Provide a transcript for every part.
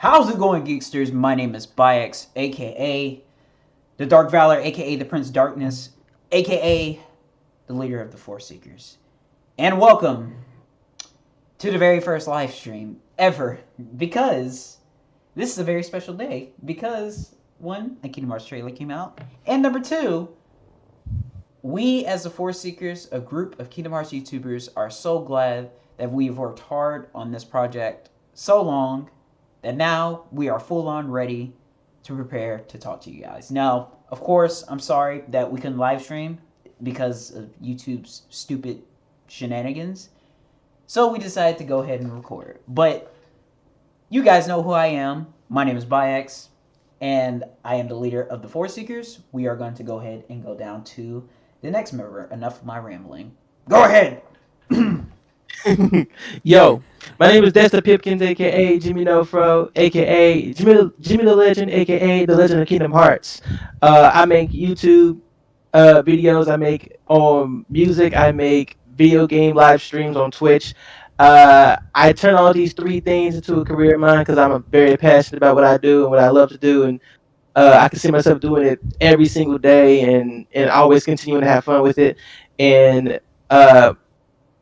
How's it going, Geeksters? My name is BIAX, aka the Dark Valor, aka the Prince Darkness, aka the leader of the Force Seekers. And welcome to the very first live stream ever, because this is a very special day. Because, one, a Kingdom Hearts trailer came out, and number two, we as the Force Seekers, a group of Kingdom Hearts YouTubers, are so glad that we've worked hard on this project so long that now we are full on ready to prepare to talk to you guys. Now, of course, I'm sorry that we couldn't live stream because of YouTube's stupid shenanigans. So we decided to go ahead and record. But you guys know who I am. My name is BIAX, and I am the leader of the Force Seekers. We are going to go ahead and go down to the next member. Enough of my rambling. Go ahead! Yo, my name is Dexter Pipkins, aka JimiNoFro, aka Jimmy the Legend, aka the Legend of Kingdom Hearts. I make YouTube videos. I make music. I make video game live streams on Twitch. I turn all these three things into a career of mine because I'm very passionate about what I do and what I love to do, and I can see myself doing it every single day and always continuing to have fun with it. And uh,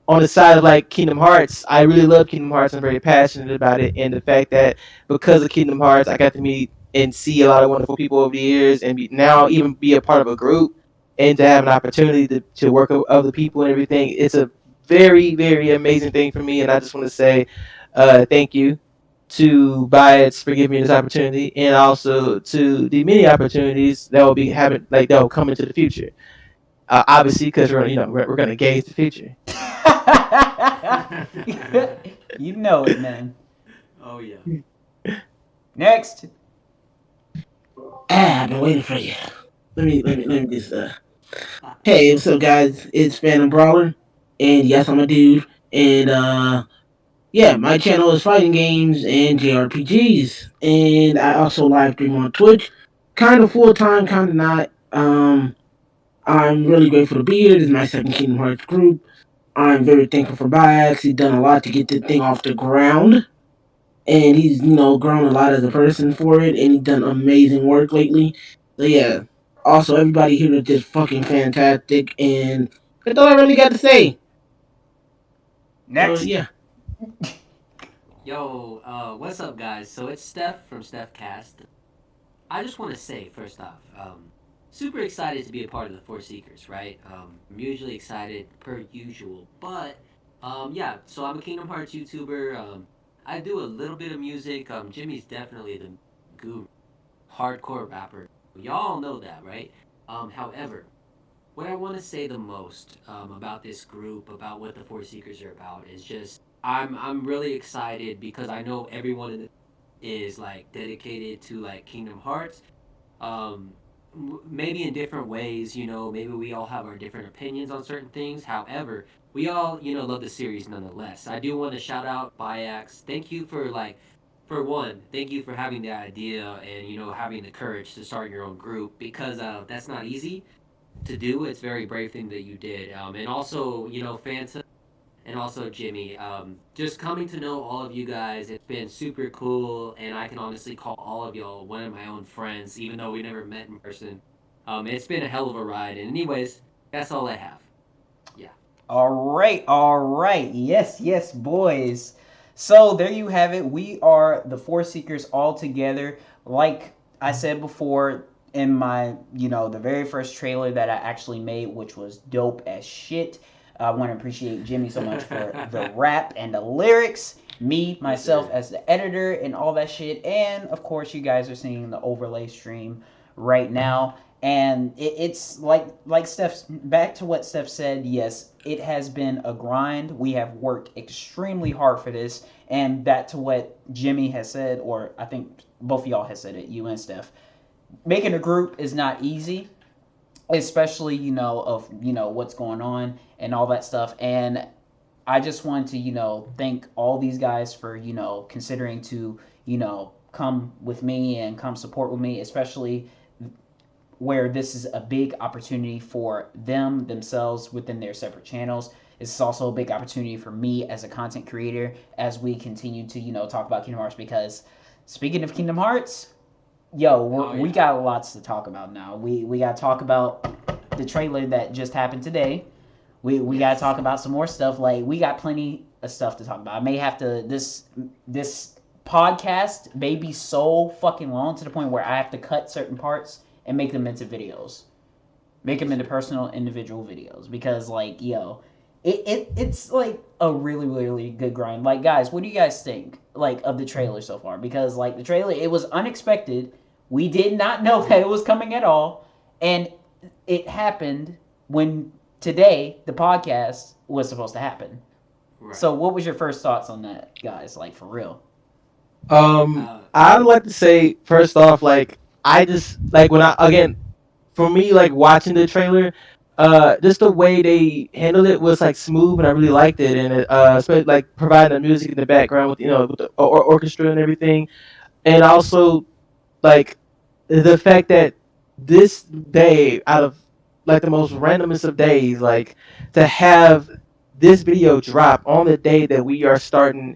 on the side of like Kingdom Hearts, I really love Kingdom Hearts. I'm very passionate about it, and the fact that because of Kingdom Hearts, I got to meet and see a lot of wonderful people over the years, and now even be a part of a group, and to have an opportunity to work with other people and everything. It's a very very amazing thing for me, and I just want to say thank you to Bias for giving me this opportunity, and also to the many opportunities that will be having that will come into the future. Obviously, because we're going to gauge the future. You know it, man. Oh yeah. Next. I've been waiting for you. Let me just. Hey, what's up, guys? It's Phantom Brawler, and yes, I'm a dude. And yeah, my channel is fighting games and JRPGs, and I also live stream on Twitch, kind of full time, kind of not. I'm really grateful to be here. This is my second Kingdom Hearts group. I'm very thankful for BIAX. He's done a lot to get the thing off the ground, and he's grown a lot as a person for it, and he's done amazing work lately. So yeah. Also, everybody here is just fucking fantastic, and that's all I really got to say. So Next. yeah. Yo, what's up, guys? So it's Steph from StephCast. I just want to say, first off, super excited to be a part of the Four Seekers, right? I'm usually excited per usual, but yeah. So I'm a Kingdom Hearts YouTuber. I do a little bit of music. Jimmy's definitely the guru, hardcore rapper. Y'all know that, right? However, what I want to say the most about this group, about what the Four Seekers are about, is just I'm really excited because I know everyone in is like dedicated to like Kingdom Hearts. Um, Maybe in different ways, maybe we all have our different opinions on certain things. However, we all love the series nonetheless. I do want to shout out BIAX. Thank you for for one, thank you for having the idea and having the courage to start your own group because that's not easy to do. It's a very brave thing that you did. And also, Fanta and also Jimmy. Just coming to know all of you guys, it's been super cool, and I can honestly call all of y'all one of my own friends, even though we never met in person. It's been a hell of a ride. And anyways, that's all I have. Yeah. All right. Yes, boys. So there you have it. We are the Force Seekers all together. Like I said before in my, the very first trailer that I actually made, which was dope as shit. I want to appreciate Jimmy so much for the rap and the lyrics. Me, myself, sir. as the editor and all that shit. And of course, you guys are seeing the overlay stream right now. And it's like Steph, back to what Steph said. Yes, it has been a grind. We have worked extremely hard for this, and back to what Jimmy has said, or I think both of y'all has said it, you and Steph. Making a group is not easy, especially of what's going on and all that stuff. And I just want to thank all these guys for considering to come with me and come support with me, especially where this is a big opportunity for them themselves within their separate channels. It's also a big opportunity for me as a content creator as we continue to talk about Kingdom Hearts, because Speaking of Kingdom Hearts, yo, Oh we yeah. got lots to talk about now. We got to talk about the trailer that just happened today. We got to Yes. talk about some more stuff. Like we got plenty of stuff to talk about. I may have to this podcast may be so fucking long to the point where I have to cut certain parts and make them into videos, make them into Understood. personal individual videos because like yo, it's like a really good grind. Like guys, what do you guys think like of the trailer so far? Because like the trailer, it was unexpected. We did not know that it was coming at all, and it happened when today the podcast was supposed to happen. Right. So what was your first thoughts on that, guys? Like for real? I'd like to say first off, like I just like when I again for me like watching the trailer, just the way they handled it was like smooth and I really liked it, and it especially like providing the music in the background with with the orchestra and everything, and also like the fact that this day out of like the most randomest of days, like to have this video drop on the day that we are starting,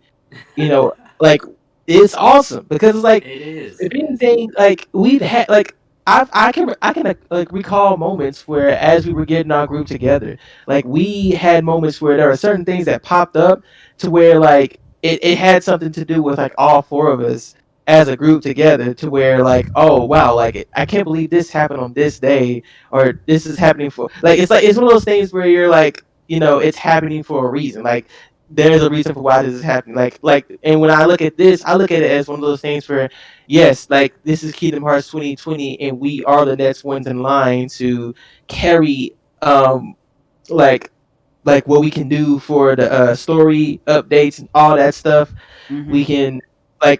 you know, like it's awesome because it's like It is. if Yes. anything, like we've had like I can like recall moments where as we were getting our group together, like we had moments where there were certain things that popped up to where like it had something to do with like all four of us as a group together to where like oh wow like I can't believe this happened on this day or this is happening for like it's one of those things where you're like it's happening for a reason like there's a reason for why this is happening and when I look at this I look at it as one of those things where yes like this is Kingdom Hearts 2020 and we are the next ones in line to carry like what we can do for the story updates and all that stuff. Mm-hmm.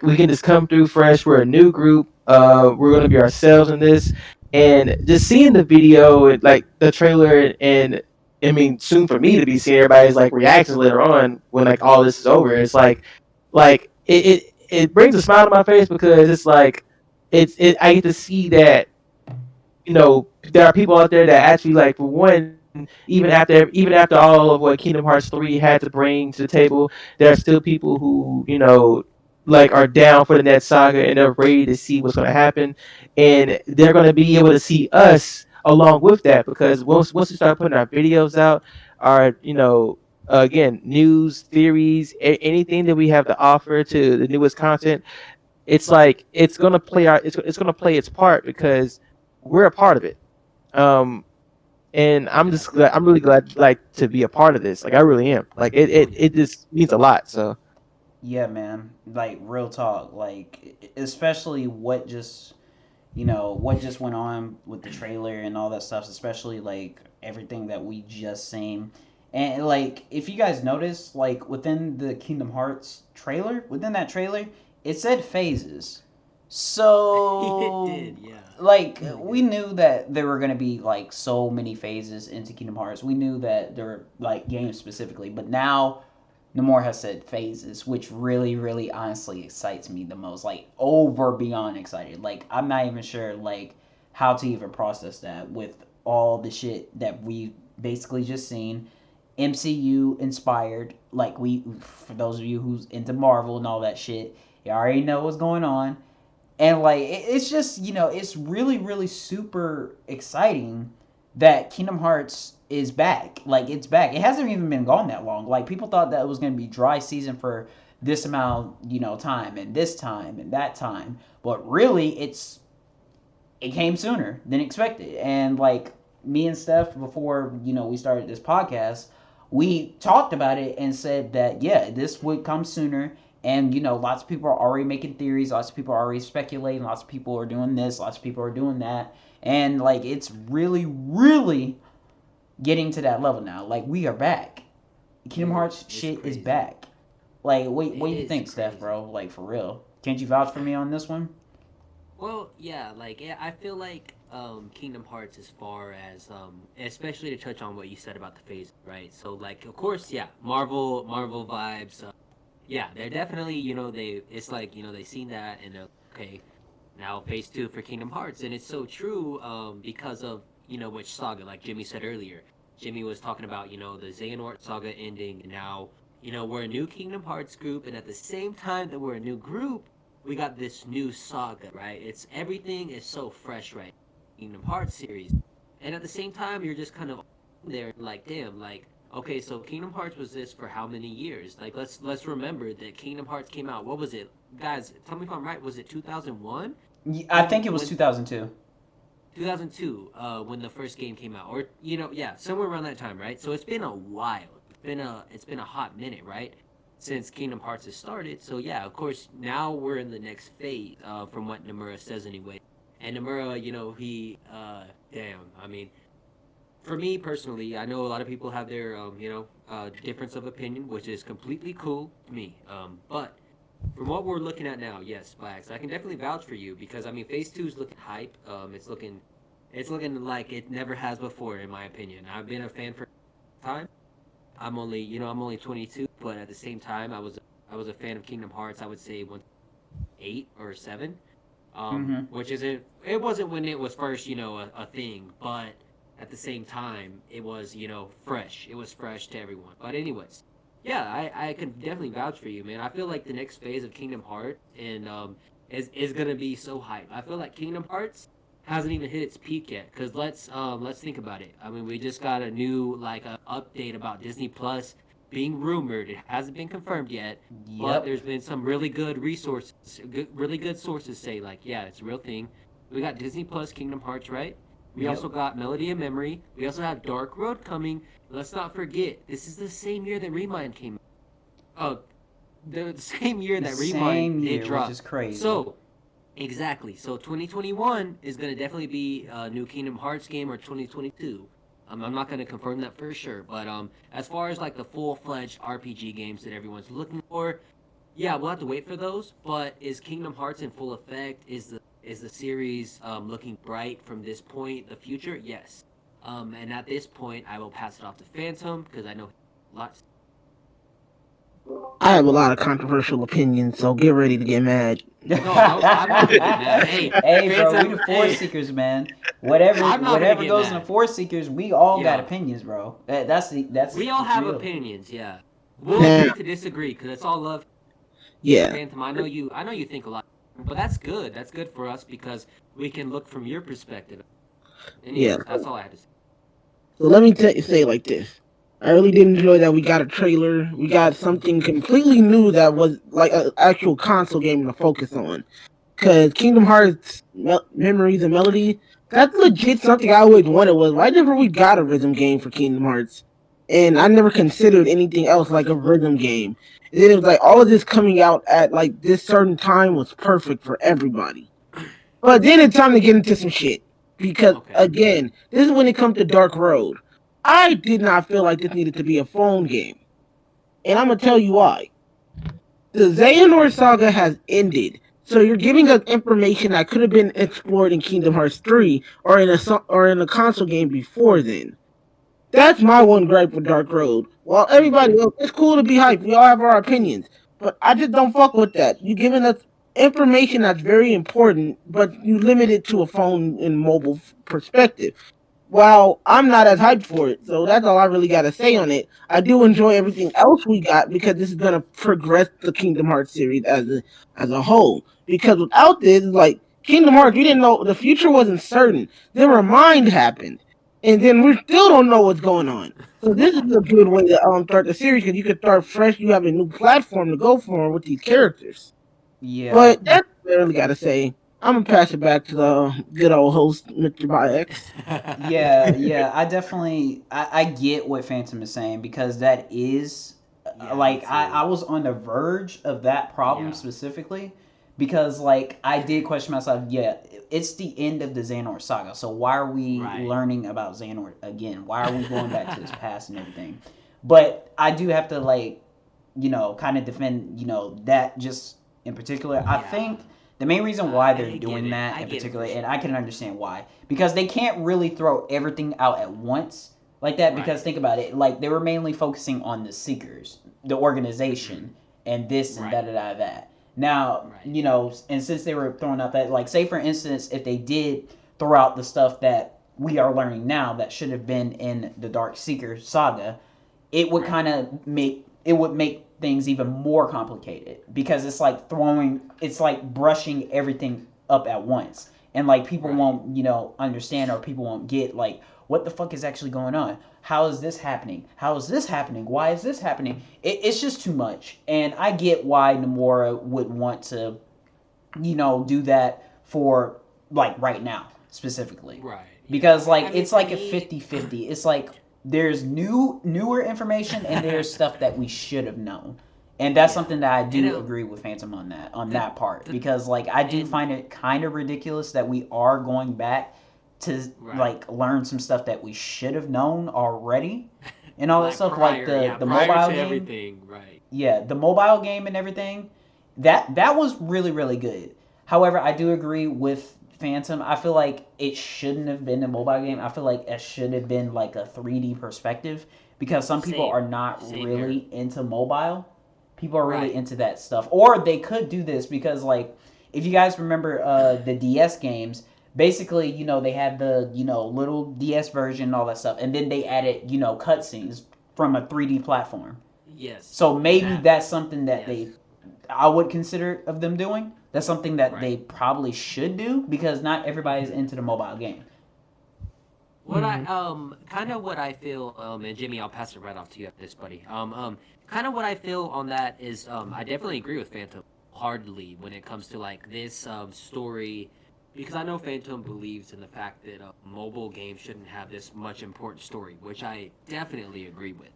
We can just come through fresh. We're a new group. We're gonna be ourselves in this, and just seeing the video and like the trailer, and I mean, soon for me to be seeing everybody's like reactions later on when like all this is over. It's like it brings a smile to my face because it's like I get to see that there are people out there that actually like for one even after all of what Kingdom Hearts 3 had to bring to the table, there are still people who like are down for the next saga and they're ready to see what's going to happen, and they're going to be able to see us along with that because once we start putting our videos out, our again news theories, anything that we have to offer to the newest content, it's like it's gonna play its part because we're a part of it. Um, and I'm really glad like to be a part of this. Like I really am. Like it Oh it, yeah. it just means a lot. So Yeah, man. Like real talk. Like especially what just went on with the trailer and all that stuff, especially like everything that we just seen. And like if you guys notice, like within the Kingdom Hearts trailer, within that trailer, it said phases. It So did. Yeah. like Really we did. knew that there were gonna be like so many phases into Kingdom Hearts. We knew that there were like games specifically, but now Namor has said phases, which really honestly excites me the most. Like over beyond excited. Like I'm not even sure like how to even process that with all the shit that we basically just seen. MCU inspired. Like we for those of you who's into Marvel and all that shit, you already know what's going on. And like it's just it's really super exciting that Kingdom Hearts is back. Like it's back. It hasn't even been gone that long. Like people thought that it was going to be dry season for this amount time and this time and that time, but really it came sooner than expected. And like me and Steph, before we started this podcast, we talked about it and said that yeah, this would come sooner. And lots of people are already making theories. Lots of people are already speculating. Lots of people are doing this. Lots of people are doing that. And like it's really getting to that level now. Like we are back. Kingdom Dude, Hearts it's shit is crazy. back. Like what It do you is think, Steph, crazy. bro? Like for real. Can't you vouch for me on this one? Well, yeah, I feel like Kingdom Hearts as far as especially to touch on what you said about the phase, right? So like of course, yeah, Marvel vibes. Yeah, they're definitely, they it's like, they seen that and they're okay, now phase 2 for Kingdom Hearts, and it's so true because of, which saga, like Jimmy said earlier. Jimmy was talking about, the Xehanort saga ending, and now, we're a new Kingdom Hearts group, and at the same time that we're a new group, we got this new saga, right? It's everything is so fresh, right? Kingdom Hearts series, and at the same time, you're just kind of there, like, damn, like, okay, so Kingdom Hearts was this for how many years? Like, let's remember that Kingdom Hearts came out. What was it, guys? Tell me if I'm right. Was it 2001? I think it was 2002. 2002, when the first game came out, or yeah, somewhere around that time, right? So it's been a while. It's been a hot minute, right? Since Kingdom Hearts has started. So yeah, of course, now we're in the next phase, from what Nomura says anyway. And Nomura, he, damn, I mean, for me personally, I know a lot of people have their, difference of opinion, which is completely cool to me. But from what we're looking at now, yes, BIAX, I can definitely vouch for you because I mean, Phase 2 is looking hype. It's looking like it never has before, in my opinion. I've been a fan for time. I'm only 22, but at the same time, I was a fan of Kingdom Hearts. I would say 8 or 7, which isn't. It wasn't when it was first, a thing, but at the same time, it was, fresh. It was fresh to everyone. But anyways, yeah, I can definitely vouch for you, man. I feel like the next phase of Kingdom Hearts and is gonna be so hype. I feel like Kingdom Hearts hasn't even hit its peak yet. Cause let's think about it. I mean, we just got a new update about Disney Plus being rumored. It hasn't been confirmed yet, but there's been some really good really good sources say yeah, it's a real thing. We got Disney Plus Kingdom Hearts, right? We also got Melody of Memory. We also have Dark Road coming. Let's not forget, this is the same year that Remind came out. The same year that Remind did drop. Which is crazy. So, exactly. So 2021 is going to definitely be a new Kingdom Hearts game, or 2022. I'm not going to confirm that for sure. But as far as the full-fledged RPG games that everyone's looking for, yeah, we'll have to wait for those. But is Kingdom Hearts in full effect? Is the series looking bright from this point, the future? Yes. And at this point, I will pass it off to Phantom because I know lots. I have a lot of controversial opinions, so get ready to get mad. No, I'm not gonna get mad. Hey, bro, Phantom, we the Force Seekers, man. Whatever goes in the mad. Force Seekers, we all got Yeah. opinions, bro. We all have real. opinions, yeah. We'll agree to disagree because it's all love. Yeah. Phantom, I know you think a lot, but that's good. That's good for us because we can look from your perspective. Anyways, that's all I had to say. So let me say it like this. I really did enjoy that we got a trailer. We got something completely new that was like an actual console game to focus on. Because Kingdom Hearts Memories and Melody, that's legit something I always wanted was, why never we got a rhythm game for Kingdom Hearts? And I never considered anything else like a rhythm game. And then it was like all of this coming out at this certain time was perfect for everybody. But then it's time to get into some shit. Because again, this is when it comes to Dark Road. I did not feel like this needed to be a phone game. And I'm going to tell you why. The Xehanort saga has ended. So you're giving us information that could have been explored in Kingdom Hearts 3 or in a console game before then. That's my one gripe with Dark Road. While everybody else, it's cool to be hyped. We all have our opinions. But I just don't fuck with that. You're giving us information that's very important, but you limit it to a phone and mobile perspective. While I'm not as hyped for it, so that's all I really got to say on it. I do enjoy everything else we got because this is gonna progress the Kingdom Hearts series as a whole. Because without this, Kingdom Hearts, we didn't know the future wasn't certain. Then Remind happened, and then we still don't know what's going on. So this is a good way to start the series because you could start fresh. You have a new platform to go for with these characters. Yeah. But that's what I really got to say. I'm gonna pass it back to the good old host, Mr. BIAX. yeah, I definitely I get what Phantom is saying because that is I was on the verge of that problem specifically because I did question myself. Yeah, it's the end of the Xehanort saga, so why are we learning about Xehanort again? Why are we going back to his past and everything? But I do have to kind of defend that just in particular. I think the main reason why they're doing that in particular, and I can understand why, because they can't really throw everything out at once like that. Because think about it, they were mainly focusing on the Seekers, the organization, and this and that. Now, and since they were throwing out that, say for instance, if they did throw out the stuff that we are learning now that should have been in the Dark Seeker saga, it would kind of make things even more complicated because it's like brushing everything up at once, and like people Right. won't understand, or people won't get like what the fuck is actually going on. How is this happening? How is this happening? Why is this happening? It's just too much, and I get why Nomura would want to do that for like right now specifically, Right. because like I mean, it's for like a me, 50-50. It's like there's newer information, and there's stuff that we should have known, and that's Yeah. something that I And do agree with Phantom on the, that part, the because like I do and find it kind of ridiculous that we are going back to right. like learn some stuff that we should have known already, and all that Like stuff, like the prior mobile to game. everything, right? Yeah, the mobile game and everything, that was really good. However, I do agree with Phantom. I feel like it shouldn't have been a mobile game. I feel like it should have been like a 3D perspective, because some people Same, are not same here. really into mobile. People are really Right. into that stuff. Or they could do this because like if you guys remember the DS games, basically, they had the, little DS version and all that stuff, and then they added, cutscenes from a 3D platform. Yes, So and maybe that that's something that yes, I would consider of them doing. That's something that right. they probably should do, because not everybody's hmm into the mobile game. What I kind of what I feel and Jimmy, I'll pass it right off to you after this, buddy. Kind of what I feel on that is I definitely agree with Phantom hardly when it comes to like this story, because I know Phantom believes in the fact that mobile games shouldn't have this much important story, which I definitely agree with.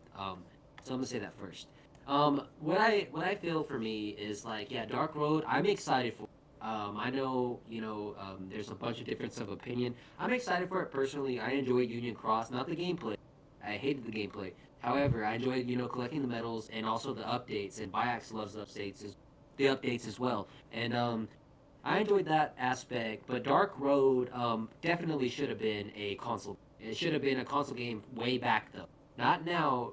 So I'm gonna say that first. What I feel for me is like, yeah, Dark Road. I'm excited for. I know, there's a bunch of difference of opinion. I'm excited for it personally. I enjoyed Union Cross, not the gameplay. I hated the gameplay. However, I enjoyed, collecting the medals and also the updates. And BIAX loves the updates as well. And I enjoyed that aspect. But Dark Road definitely should have been a console. It should have been a console game way back though. Not now.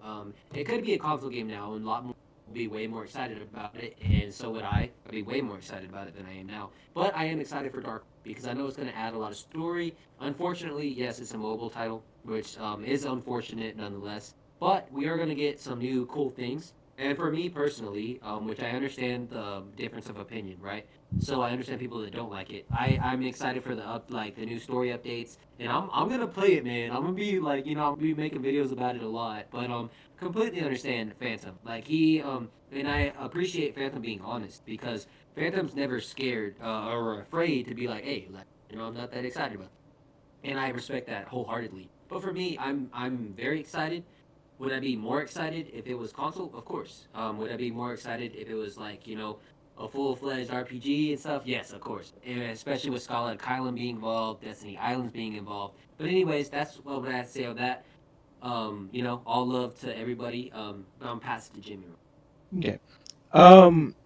It could be a console game now, and a lot more be way more excited about it, and so would I. I'd be way more excited about it than I am now. But I am excited for Dark because I know it's going to add a lot of story. Unfortunately, yes, it's a mobile title, which is unfortunate nonetheless. But we are going to get some new cool things. And for me personally, which I understand the difference of opinion, right? So I understand people that don't like it. I'm excited for the new story updates, and I'm gonna play it, man. I'm gonna be like, I'm gonna be making videos about it a lot. But completely understand Phantom. Like and I appreciate Phantom being honest, because Phantom's never scared or afraid to be like, hey, like, I'm not that excited about it. And I respect that wholeheartedly. But for me, I'm very excited. Would I be more excited if it was console? Of course. Would I be more excited if it was like, a full-fledged RPG and stuff? Yes, of course. And especially with Scarlet Kylan being involved, Destiny Islands being involved. But anyways, that's what I have to say on that. All love to everybody. I'm passing to Jimmy. Okay.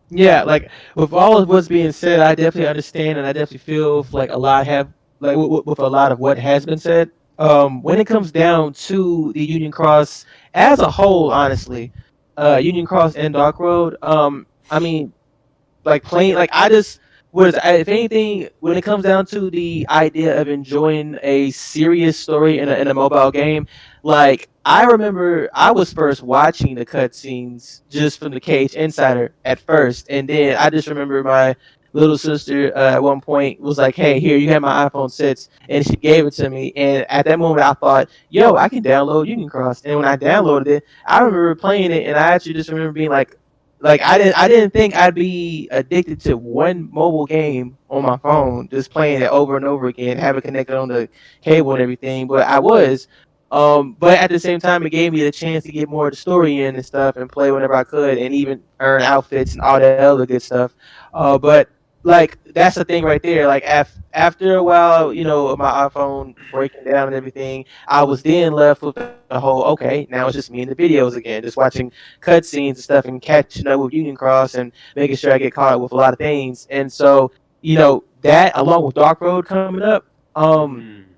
Yeah, like with all of what's being said, I definitely understand, and I definitely feel like a lot have like with a lot of what has been said. When it comes down to the Union Cross as a whole, honestly, Union Cross and Dark Road, I mean, like playing, like I just was, if anything, when it comes down to the idea of enjoying a serious story in a mobile game, like I remember I was first watching the cutscenes just from the Cage Insider at first, and then I just remember my little sister at one point was like, "Hey, here you have my iPhone 6," and she gave it to me, and at that moment I thought, "Yo, I can download Union Cross," and when I downloaded it, I remember playing it, and I actually just remember being like I didn't think I'd be addicted to one mobile game on my phone, just playing it over and over again, have it connected on the cable and everything. But I was, but at the same time, it gave me the chance to get more of the story in and stuff, and play whenever I could, and even earn outfits and all that other good stuff. But like that's the thing right there. Like after a while, of my iPhone breaking down and everything, I was then left with the whole, okay, now it's just me and the videos again, just watching cutscenes and stuff and catching up with Union Cross and making sure I get caught up with a lot of things. And so, that along with Dark Road coming up, um, Mm-hmm.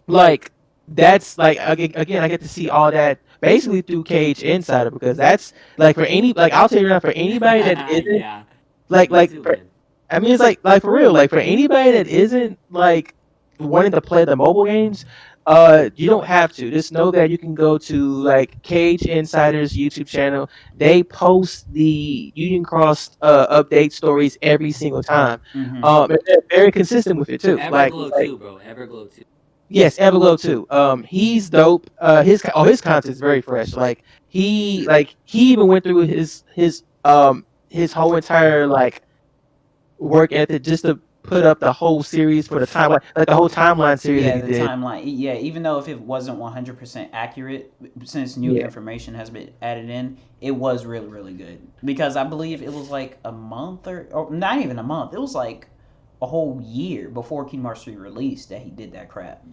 like that's like again, I get to see all that basically through Cage Insider, because that's like for any, like I'll tell you now, for anybody that isn't Yeah, like me too, man. I mean, it's like for real, like for anybody that isn't like wanting to play the mobile games, You don't have to. Just know that you can go to like Cage Insider's YouTube channel. They post the Union Cross update stories every single time. And they're very consistent with it too. Everglow too, bro. Everglow too. Yes, Everglow too. He's dope. His content is very fresh. He even went through his whole entire like work ethic just to put up the whole series for the timeline, like the whole timeline series Yeah, that he the did. timeline. Yeah, even though if it wasn't 100% accurate, since new Yeah. information has been added in, it was really, really good. Because I believe it was like a month or not even a month. It was like a whole year before Kingdom Hearts 3 released that he did that crap.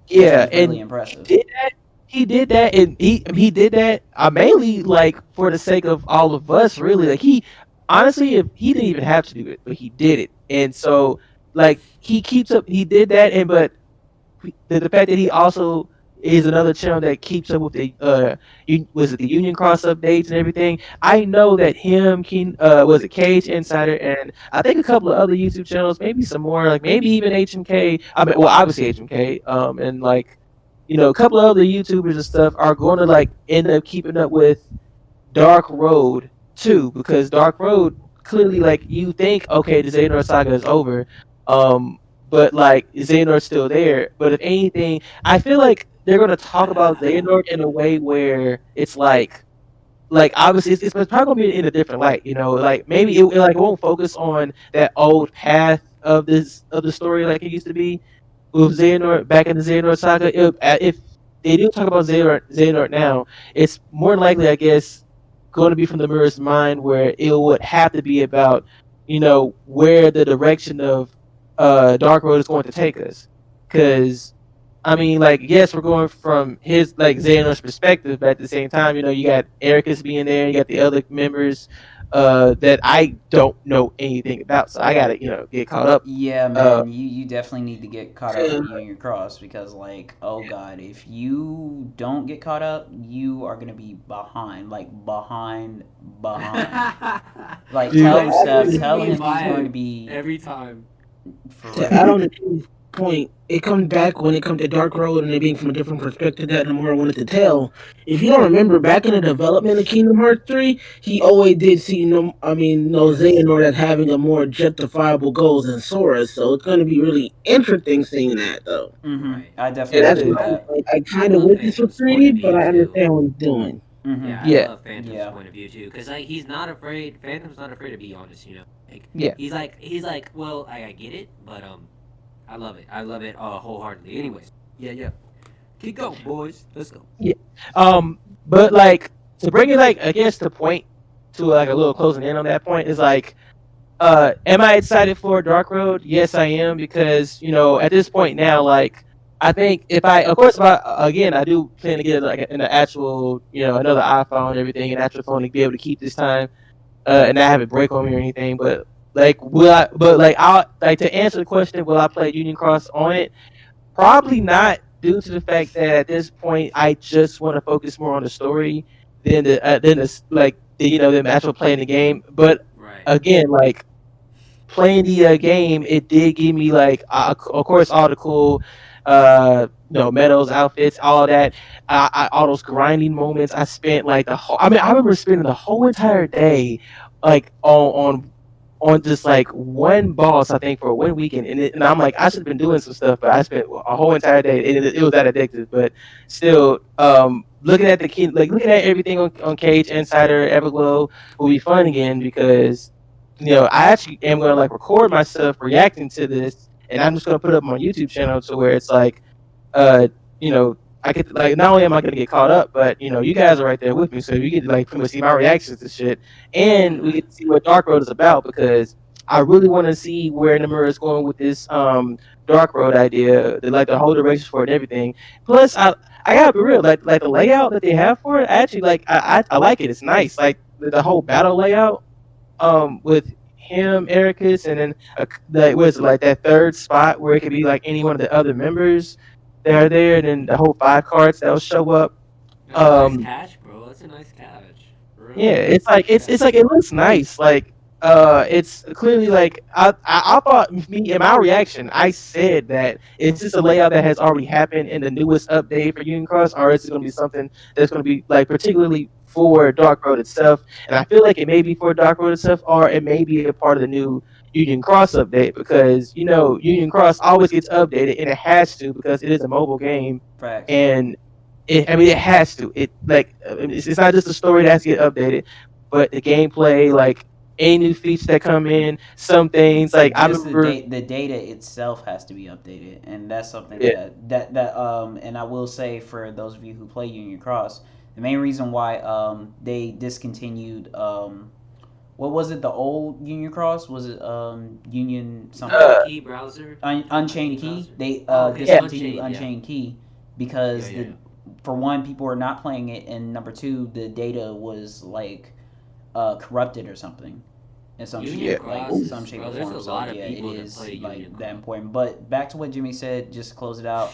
Yeah, Which was really and impressive. he did that, and he did that mainly like for the sake of all of us. Really, like he honestly, if he didn't even have to do it, but he did it, and so like he keeps up. He did that, and but the fact that he also is another channel that keeps up with the was it the Union Cross updates and everything. I know that him, King, was it Cage Insider, and I think a couple of other YouTube channels, maybe some more, like maybe even HMK. I mean, well, obviously HMK, and like a couple of other YouTubers and stuff are going to like end up keeping up with Dark Road too, because Dark Road clearly, like, you think, okay, the Xehanort saga is over, but like Xehanort's still there. But if anything, I feel like they're gonna talk about Xehanort in a way where it's like obviously it's probably gonna be in a different light, like maybe it won't focus on that old path of the story like it used to be with Xehanort back in the Xehanort saga. If they do talk about Xehanort now, it's more likely, I guess, going to be from the mirror's mind, where it would have to be about where the direction of Dark Road is going to take us. Because I mean, like, yes, we're going from his like Xehanort's perspective, but at the same time, you got Ericus being there, you got the other members that I don't know anything about, so I gotta get caught up. Yeah, Uh, man, you definitely need to get caught up with Union Cross because, like, oh god, if you don't get caught up, you are gonna be behind, like behind. Like, Dude, tell him, Steph, Listen tell to him me he's buy going it to be every time. for To add real. on to Tim's point, it comes back when it comes to Dark Road and it being from a different perspective that Nomura wanted to tell. If you don't remember, back in the development of Kingdom Hearts 3, he always did see no Xehanort as having a more justifiable goal than Sora. So it's going to be really interesting seeing that, though. Right. I And definitely yeah, it that's believe is. why that. I I kind of love with this with Phantom's point 3, of but view I too. understand what he's doing. Yeah, I Yeah, love Phantom's point of view too, because like he's not afraid. Phantom's not afraid to be honest. Like yeah. he's like, well, I get it, but I love it. I love it wholeheartedly. Anyways, yeah. Keep going, boys. Let's go. Yeah. But like, to bring it, like, I guess, to point to like a little closing in on that point is like, am I excited for Dark Road? Yes, I am, because at this point now, like, I think of course, if again, I do plan to get like an actual, another iPhone and everything, an actual phone to be able to keep this time, and not have it break on me or anything. But like, will I? But like, I'll like to answer the question, will I play Union Cross on it? Probably not, due to the fact that at this point I just want to focus more on the story than the actual playing the game. But Right. again, like, playing the game, it did give me like, of course, all the cool medals, outfits, all that. All those grinding moments. I spent like the whole. I mean, I remember spending the whole entire day like on just like one boss, I think, for one weekend, and I'm like, I should have been doing some stuff, but I spent a whole entire day, and it was that addictive. But still, looking at looking at everything on Cage Insider Everglow will be fun again, because I actually am gonna like record myself reacting to this, and I'm just gonna put it up on my YouTube channel, to where it's like, uh, I get like, not only am I gonna get caught up, but you guys are right there with me, so you get to like pretty much see my reactions to shit, and we get to see what Dark Road is about, because I really want to see where Nomura is going with this Dark Road idea, the whole direction for it and everything. Plus, I gotta be real, like the layout that they have for it, actually, like, I like it. It's nice, like the whole battle layout, with him, Ericus, and then like, what is it, like that third spot where it could be like any one of the other members that are there, and then the whole 5 cards that'll show up. That's a nice Um, catch, bro. That's a nice catch. Real yeah, it's like nice it's like it looks nice. Like, it's clearly like I thought me in my reaction I said that is this a layout that has already happened in the newest update for Union Cross, or is it going to be something that's going to be like particularly for Dark Road itself? And I feel like it may be for Dark Road itself, or it may be a part of the new Union Cross update, because Union Cross always gets updated and it has to because it is a mobile game. Facts. And I mean, it has to. It like it's not just a story that has to get updated, but the gameplay, like any new features that come in, some things like I Just remember. the data itself has to be updated, and that's something Yeah, that and I will say, for those of you who play Union Cross, the main reason why they discontinued what was it, the old Union Cross, was it Union something, uh, Key browser. Unchained Key Key, browser. they Oh, okay. yeah, discontinued Unchained. Yeah. Unchained Key Yeah. because Yeah. for one, people were not playing it, and number two, the data was like corrupted or something in some Union yeah. shape, like Cross some is, shape bro. or There's form. a So lot of yeah, it people that is play Union like that Cross. important. But back to what Jimmy said, just to close it out.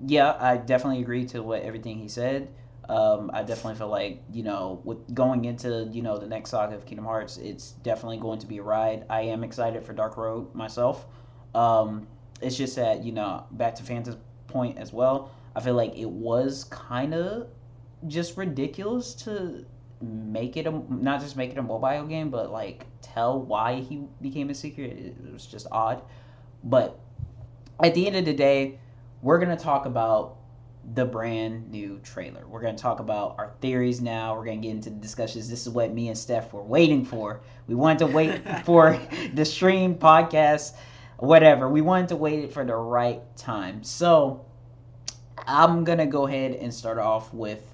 Yeah, I definitely agree to what everything he said. I definitely feel like, with going into, the next saga of Kingdom Hearts, it's definitely going to be a ride. I am excited for Dark Road myself. It's just that, back to Fanta's point as well. I feel like it was kind of just ridiculous to make it not just make it a mobile game, but like tell why he became a secret. It was just odd. But at the end of the day, we're gonna talk about the brand new trailer. We're gonna talk about our theories now. We're gonna get into the discussions. This is what me and Steph were waiting for. We wanted to wait for the stream podcast, whatever. We wanted to wait for the right time. So I'm gonna go ahead and start off with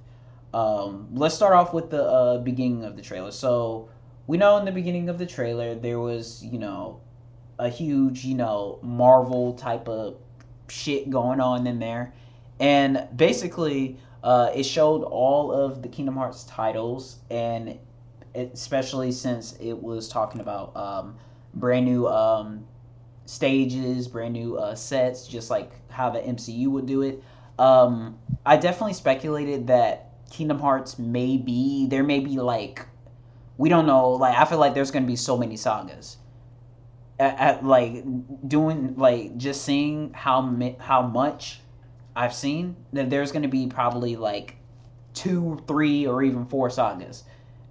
let's start off with the beginning of the trailer. So we know in the beginning of the trailer there was, a huge, Marvel type of shit going on in there, and basically, it showed all of the Kingdom Hearts titles, and especially since it was talking about brand new stages, brand new sets, just like how the MCU would do it. I definitely speculated that Kingdom Hearts there may be like, we don't know, like I feel like there's gonna be so many sagas. At like doing like just seeing how much I've seen, that there's gonna be probably like two, three, or even four sagas.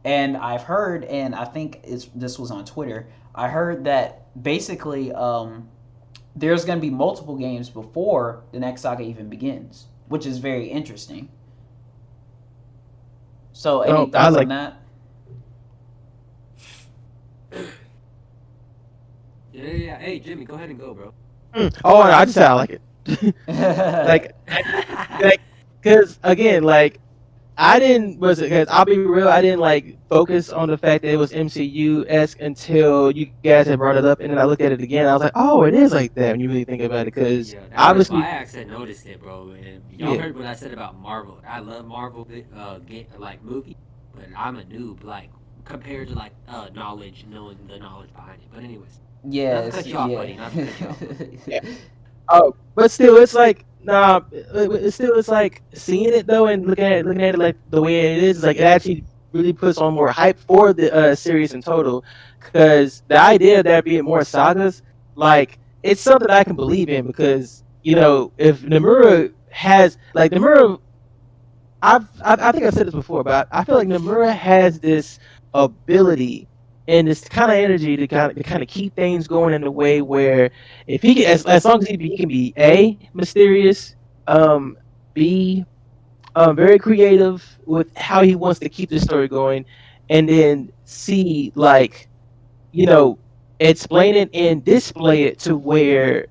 And I've heard, and I think this was on Twitter. I heard that basically there's going to be multiple games before the next saga even begins, which is very interesting. So, any No, I thoughts on like. that? Yeah. Hey, Jimmy, go ahead and go, bro. Oh, no, I just said I like it. Like, like, because again, like I didn't was it because I'll be real, I didn't like focus on the fact that it was MCU esque until you guys had brought it up, and then I looked at it again. I was like, oh, it is like that when you really think about it, because Yeah, that was obviously, BIAX that noticed it, bro. And y'all yeah, heard what I said about Marvel. I love Marvel, like movie, but I'm a noob, like compared to like knowledge, knowing the knowledge behind it. But anyways, not to Yes, cut you off, yeah. buddy. Not to cut you off, bro. yeah. Oh, but still, it's like nah. It's like seeing it though and looking at it like the way it is like it actually really puts on more hype for the series in total. Because the idea of there being more sagas, like it's something I can believe in, because if Nomura has like Nomura, I think I've said this before, but I feel like Nomura has this ability and this kind of energy to kind of keep things going in a way where if he can, as long as he can be a mysterious, um, b very creative with how he wants to keep the story going, and then c like you know explain it and display it to where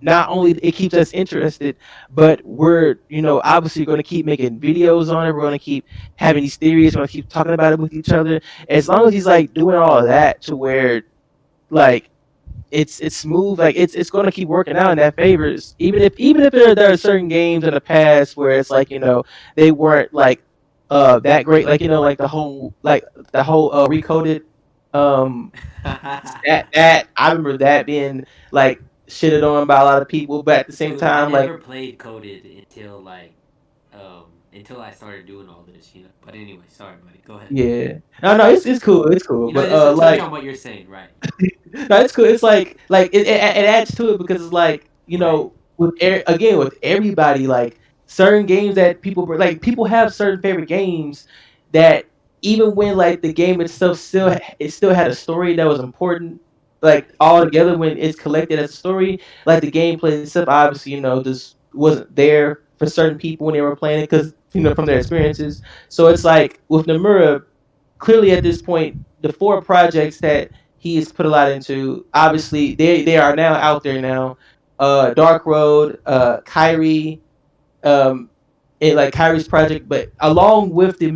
not only it keeps us interested, but we're obviously going to keep making videos on it. We're going to keep having these theories. We're going to keep talking about it with each other. As long as he's like doing all of that to where like it's smooth, like it's going to keep working out in that favors. Even if there are certain games in the past where it's like they weren't like that great, like like the whole recoded um that I remember that being like shitted on by a lot of people, but at the same Dude, I time, like never played Coded until like um until I started doing all this, you know. But anyway, sorry, buddy. Go ahead. Yeah. No, it's cool. It's cool. You know, But just to touch like, on what you're saying, right? no, it's cool. It's like it adds to it because it's like Right. with again with everybody like certain games that like people have certain favorite games that even when like the game itself still had a story that was important like all together when it's collected as a story like the gameplay itself obviously just wasn't there for certain people when they were playing it because from their experiences. So it's like with Nomura clearly at this point, the four projects that he has put a lot into, obviously they are now out there now. Dark Road, Kyrie, um, like Kyrie's project, but along with the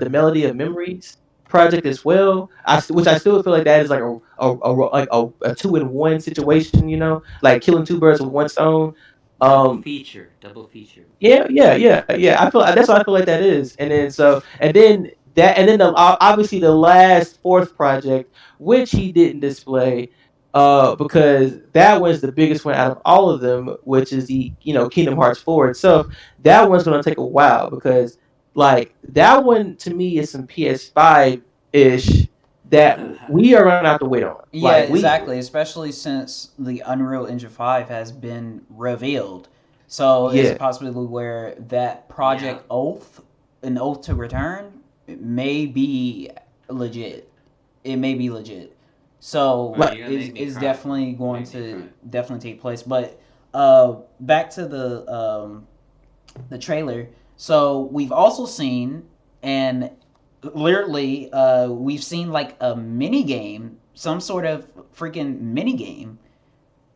Melody of Memories project as well. Which I still feel like that is like a 2-in-1 situation. Like killing two birds with one stone. Double Um, feature. Double feature. yeah. I feel that's what I feel like that is, and then obviously the last fourth project, which he didn't display, because that one's the biggest one out of all of them, which is the Kingdom Hearts 4 itself. That one's gonna take a while because like that one to me is some PS5 ish that we are gonna have to wait on. Yeah, Like we, exactly. Especially since the Unreal Engine 5 has been revealed. So it's a yeah. possibility where that Yeah. Project Oath, an Oath to Return, it may be legit. It may be legit. So Bro, Like you're gonna it's, make me it's cry, bro. definitely You going make me cry. to definitely take place. But back to the trailer. So we've also seen, and literally, we've seen like a mini game, some sort of freaking mini game,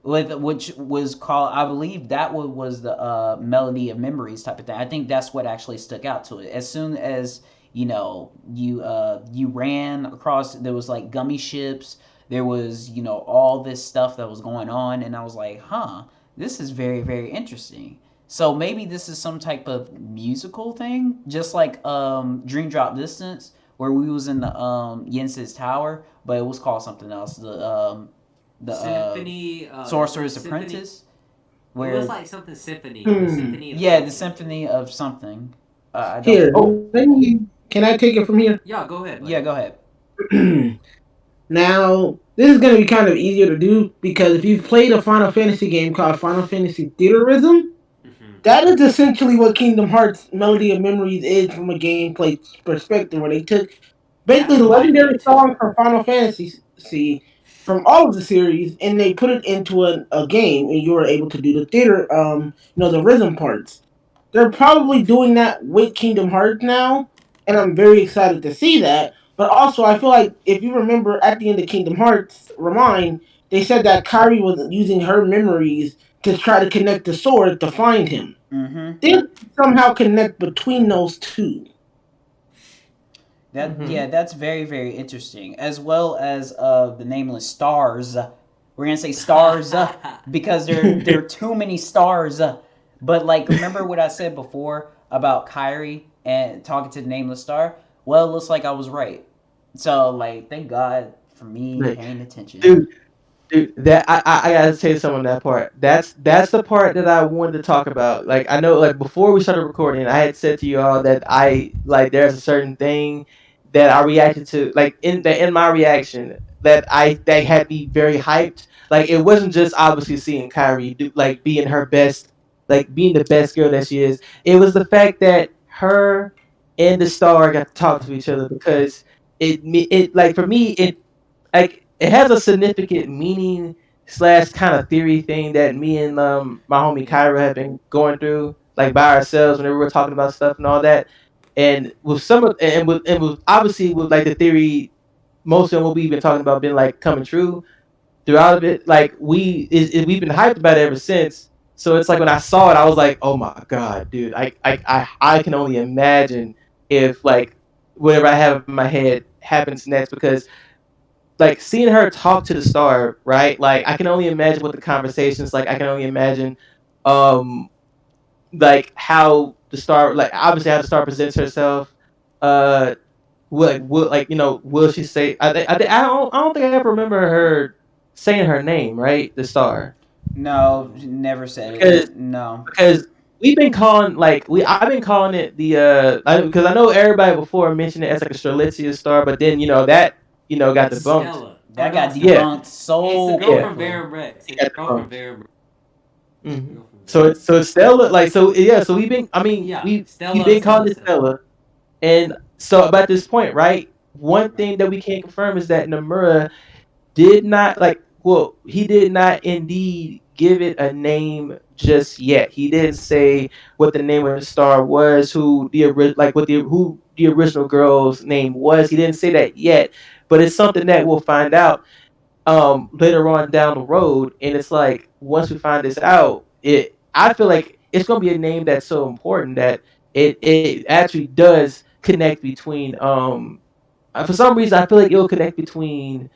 with which was called, I believe that was the Melody of Memories type of thing. I think that's what actually stuck out to it. As soon as you ran across, there was like gummy ships. There was all this stuff that was going on, and I was like, huh, this is very very interesting. So maybe this is some type of musical thing, just like Dream Drop Distance, where we was in the Yen's Tower, but it was called something else. The Symphony. Sorcerer's Symphony. Apprentice, It was where like something symphony. The Hmm. symphony of yeah, the something. Symphony of something. I don't. Here, let me. Can I take it from here? Yeah, go ahead, Yeah, buddy. go ahead. Now, this is going to be kind of easier to do because if you've played a Final Fantasy game called Final Fantasy Theaterism, Hmm. that is essentially what Kingdom Hearts Melody of Memories is from a gameplay perspective, where they took That basically the reminded me of legendary it too. song from Final Fantasy from all of the series and they put it into a game and you were able to do the theater, the rhythm parts. They're probably doing that with Kingdom Hearts now, and I'm very excited to see that. But also, I feel like if you remember at the end of Kingdom Hearts Remind, they said that Kairi was using her memories to try to connect the sword to find him. Mm-hmm. They somehow connect between those two. hmm Yeah, that's very very interesting. As well as the nameless stars. We're gonna say stars because there are too many stars. But like, remember what I said before about Kyrie and talking to the nameless star? Well, it looks like I was right. So like, thank God for me like, paying attention. dude, that I gotta say something on that part. That's the part that I wanted to talk about. Like I know, like before we started recording, I had said to you all that I like there's a certain thing that I reacted to, like in my reaction that had me very hyped. Like it wasn't just obviously seeing Kyrie do like being her best, like being the best girl that she is. It was the fact that her and the star got to talk to each other because it like for me like it has a significant meaning slash kind of theory thing that me and my homie Kyra have been going through like by ourselves whenever we're talking about stuff and all that. And with some of and with obviously with like the theory, most of what we've been talking about been like coming true throughout of it. Like we've been hyped about it ever since. So it's like when I saw it, I was like, oh my god, dude! I can only imagine if like whatever I have in my head happens next because like seeing her talk to the star, right? Like I can only imagine what the conversations like. I can only imagine, um, like how the star, like obviously how the star presents herself. Uh, will she say? I don't think I ever remember her saying her name, right? The star, No, never said because it. No. because we've been calling I've been calling it the because I know everybody before mentioned it as like a Strelitzia star, but then that got It's debunked. Stella. Or That not got Stella. Yeah, debunked It's the so girl yeah, from quickly. Baron Rex. it It's got the girl from debunked. Baron Rex. It's the Hmm. girl from Baron So Rex. so Stella so we've been Yeah, we've Stella, been calling Stella, it Stella. Stella, and so about this point, right? One thing that we can't confirm is that Nomura did not he did not indeed give it a name just yet. He didn't say what the name of the star was, who the original girl's name was. He didn't say that yet, but it's something that we'll find out later on down the road. And it's like once we find this out, I feel like it's gonna be a name that's so important that it actually does connect between for some reason I feel like it'll connect between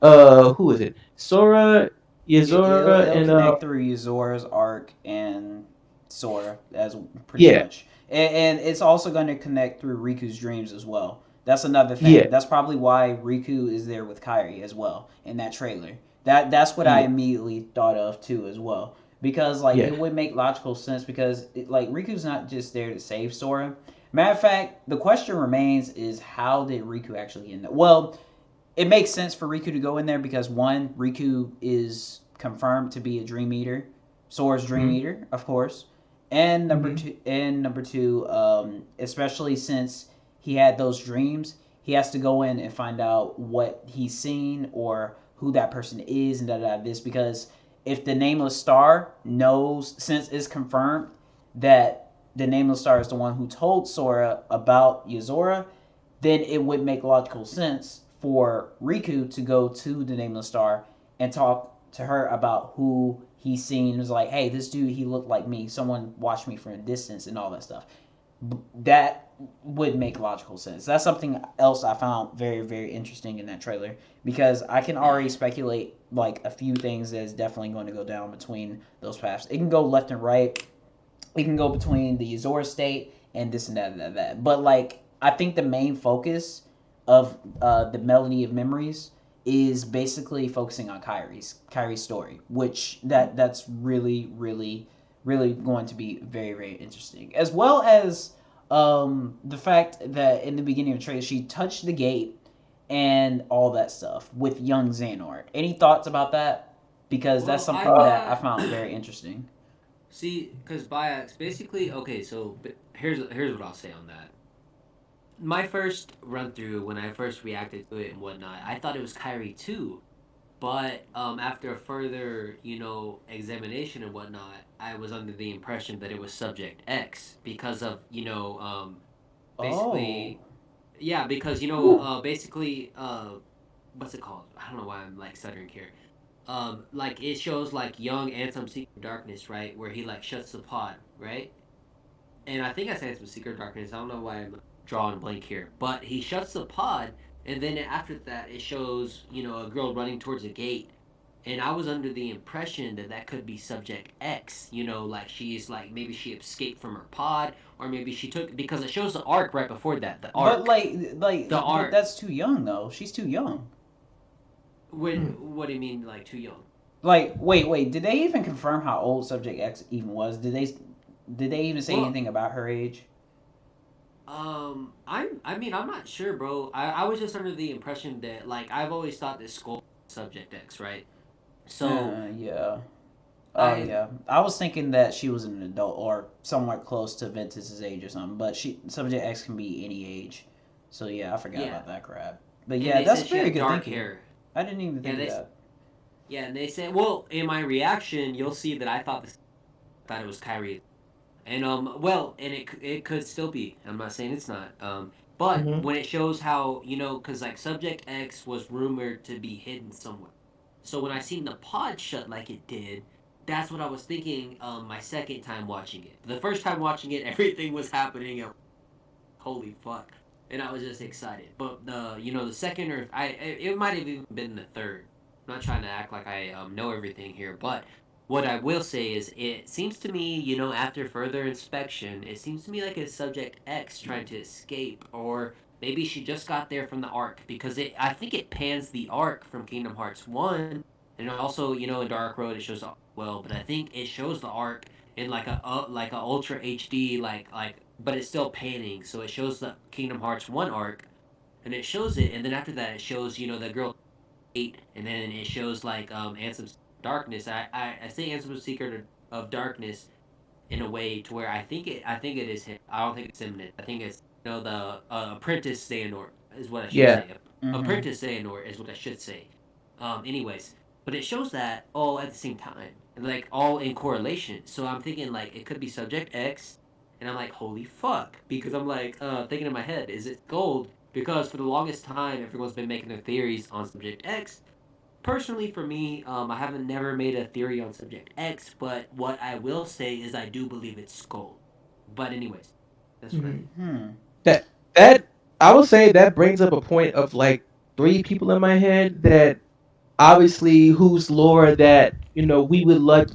who is it? Sora, Yuzora, It'll and connect through Yuzora's arc and Sora as pretty yeah, much, and it's also going to connect through Riku's dreams as well. That's another yeah, thing. That's probably why Riku is there with Kairi as well in that trailer. That's what I yeah, immediately thought of too as well, because like yeah. it would make logical sense because like Riku's not just there to save Sora. Matter of fact, the question remains is how did Riku actually end up? Well, it makes sense for Riku to go in there because one, Riku is confirmed to be a Dream Eater, Sora's Dream Mm-hmm, Eater, of course, and mm-hmm, number two, especially since he had those dreams, he has to go in and find out what he's seen or who that person is and this because if the Nameless Star knows, since it's confirmed that the Nameless Star is the one who told Sora about Yuzora, then it would make logical sense for Riku to go to the Nameless Star and talk to her about who he's seen. It was like, hey, this dude, he looked like me. Someone watched me from a distance and all that stuff. That would make logical sense. That's something else I found very, very interesting in that trailer because I can already speculate like a few things that is definitely going to go down between those paths. It can go left and right. It can go between the Azor state and this and that and that. But like I think the main focus of the Melody of Memories is basically focusing on Kyrie's story, which that's really really going to be very very interesting, as well as the fact that in the beginning of the trailer she touched the gate and all that stuff with young Xehanort. Any thoughts about that? Because that's Well, I something that I thought. found very interesting. See, because BIAX basically okay. So here's what I'll say on that. My first run through when I first reacted to it and whatnot, I thought it was Kyrie too. But after a further, examination and whatnot, I was under the impression that it was Subject X because of, Oh, basically, yeah, because basically, what's it called? I don't know why I'm like stuttering here. Like it shows like young Anthem Seeker Darkness, right, where he like shuts the pod, right? And I think I said it's with Secret Darkness. I don't know why I'm drawing a blank here, but he shuts the pod, and then after that, it shows a girl running towards a gate, and I was under the impression that that could be Subject X. Like she's like maybe she escaped from her pod, or maybe she took because it shows the arc right before that. The but arc, the but arc. that's too young though. She's too young. What do you mean like too young? Like, wait. Did they even confirm how old Subject X even was? Did they even say Well, anything about her age? I'm not sure, bro. I was just under the impression that like I've always thought that Skull was Subject X, right? So Yeah. Oh I yeah. I was thinking that she was an adult or somewhat close to Ventus's age or something. But she Subject X can be any age. So yeah, I forgot yeah, about that crap. But and yeah, they that's said she very had good dark thinking. hair. I didn't even Yeah, think of that. and they said, well, in my reaction, you'll see that thought it was Kyrie, and and it could still be. I'm not saying it's not. But mm-hmm. when it shows how because like Subject X was rumored to be hidden somewhere, so when I seen the pod shut like it did, that's what I was thinking. My second time watching it, the first time watching it, everything was happening. Holy fuck, and I was just excited. But the second or it might have even been the third. I'm not trying to act like I know everything here, but what I will say is it seems to me, after further inspection, it seems to me like it's Subject X trying to escape, or maybe she just got there from the arc because I think it pans the arc from Kingdom Hearts 1, and also in Dark Road it shows the arc well, but I think it shows the arc in like a ultra HD but it's still panning, so it shows the Kingdom Hearts 1 arc, and it shows it, and then after that it shows the girl 8, and then it shows like Anthem's Darkness. I say Anthem's Secret of Darkness in a way to where I think it is him. I don't think it's imminent. I think it's the apprentice Xehanort is what I should Yeah. say. Mm-hmm. Apprentice Xehanort is what I should say. Anyways, but it shows that all at the same time and like all in correlation. So I'm thinking like it could be Subject X, and I'm like holy fuck because I'm like thinking in my head is it gold? Because for the longest time everyone's been making their theories on Subject X. Personally, for me, I haven't never made a theory on Subject X, but what I will say is I do believe it's Skull. But anyways, that's what I Mhm. think. Hmm. That I would say that brings up a point of like three people in my head that obviously whose lore that we would love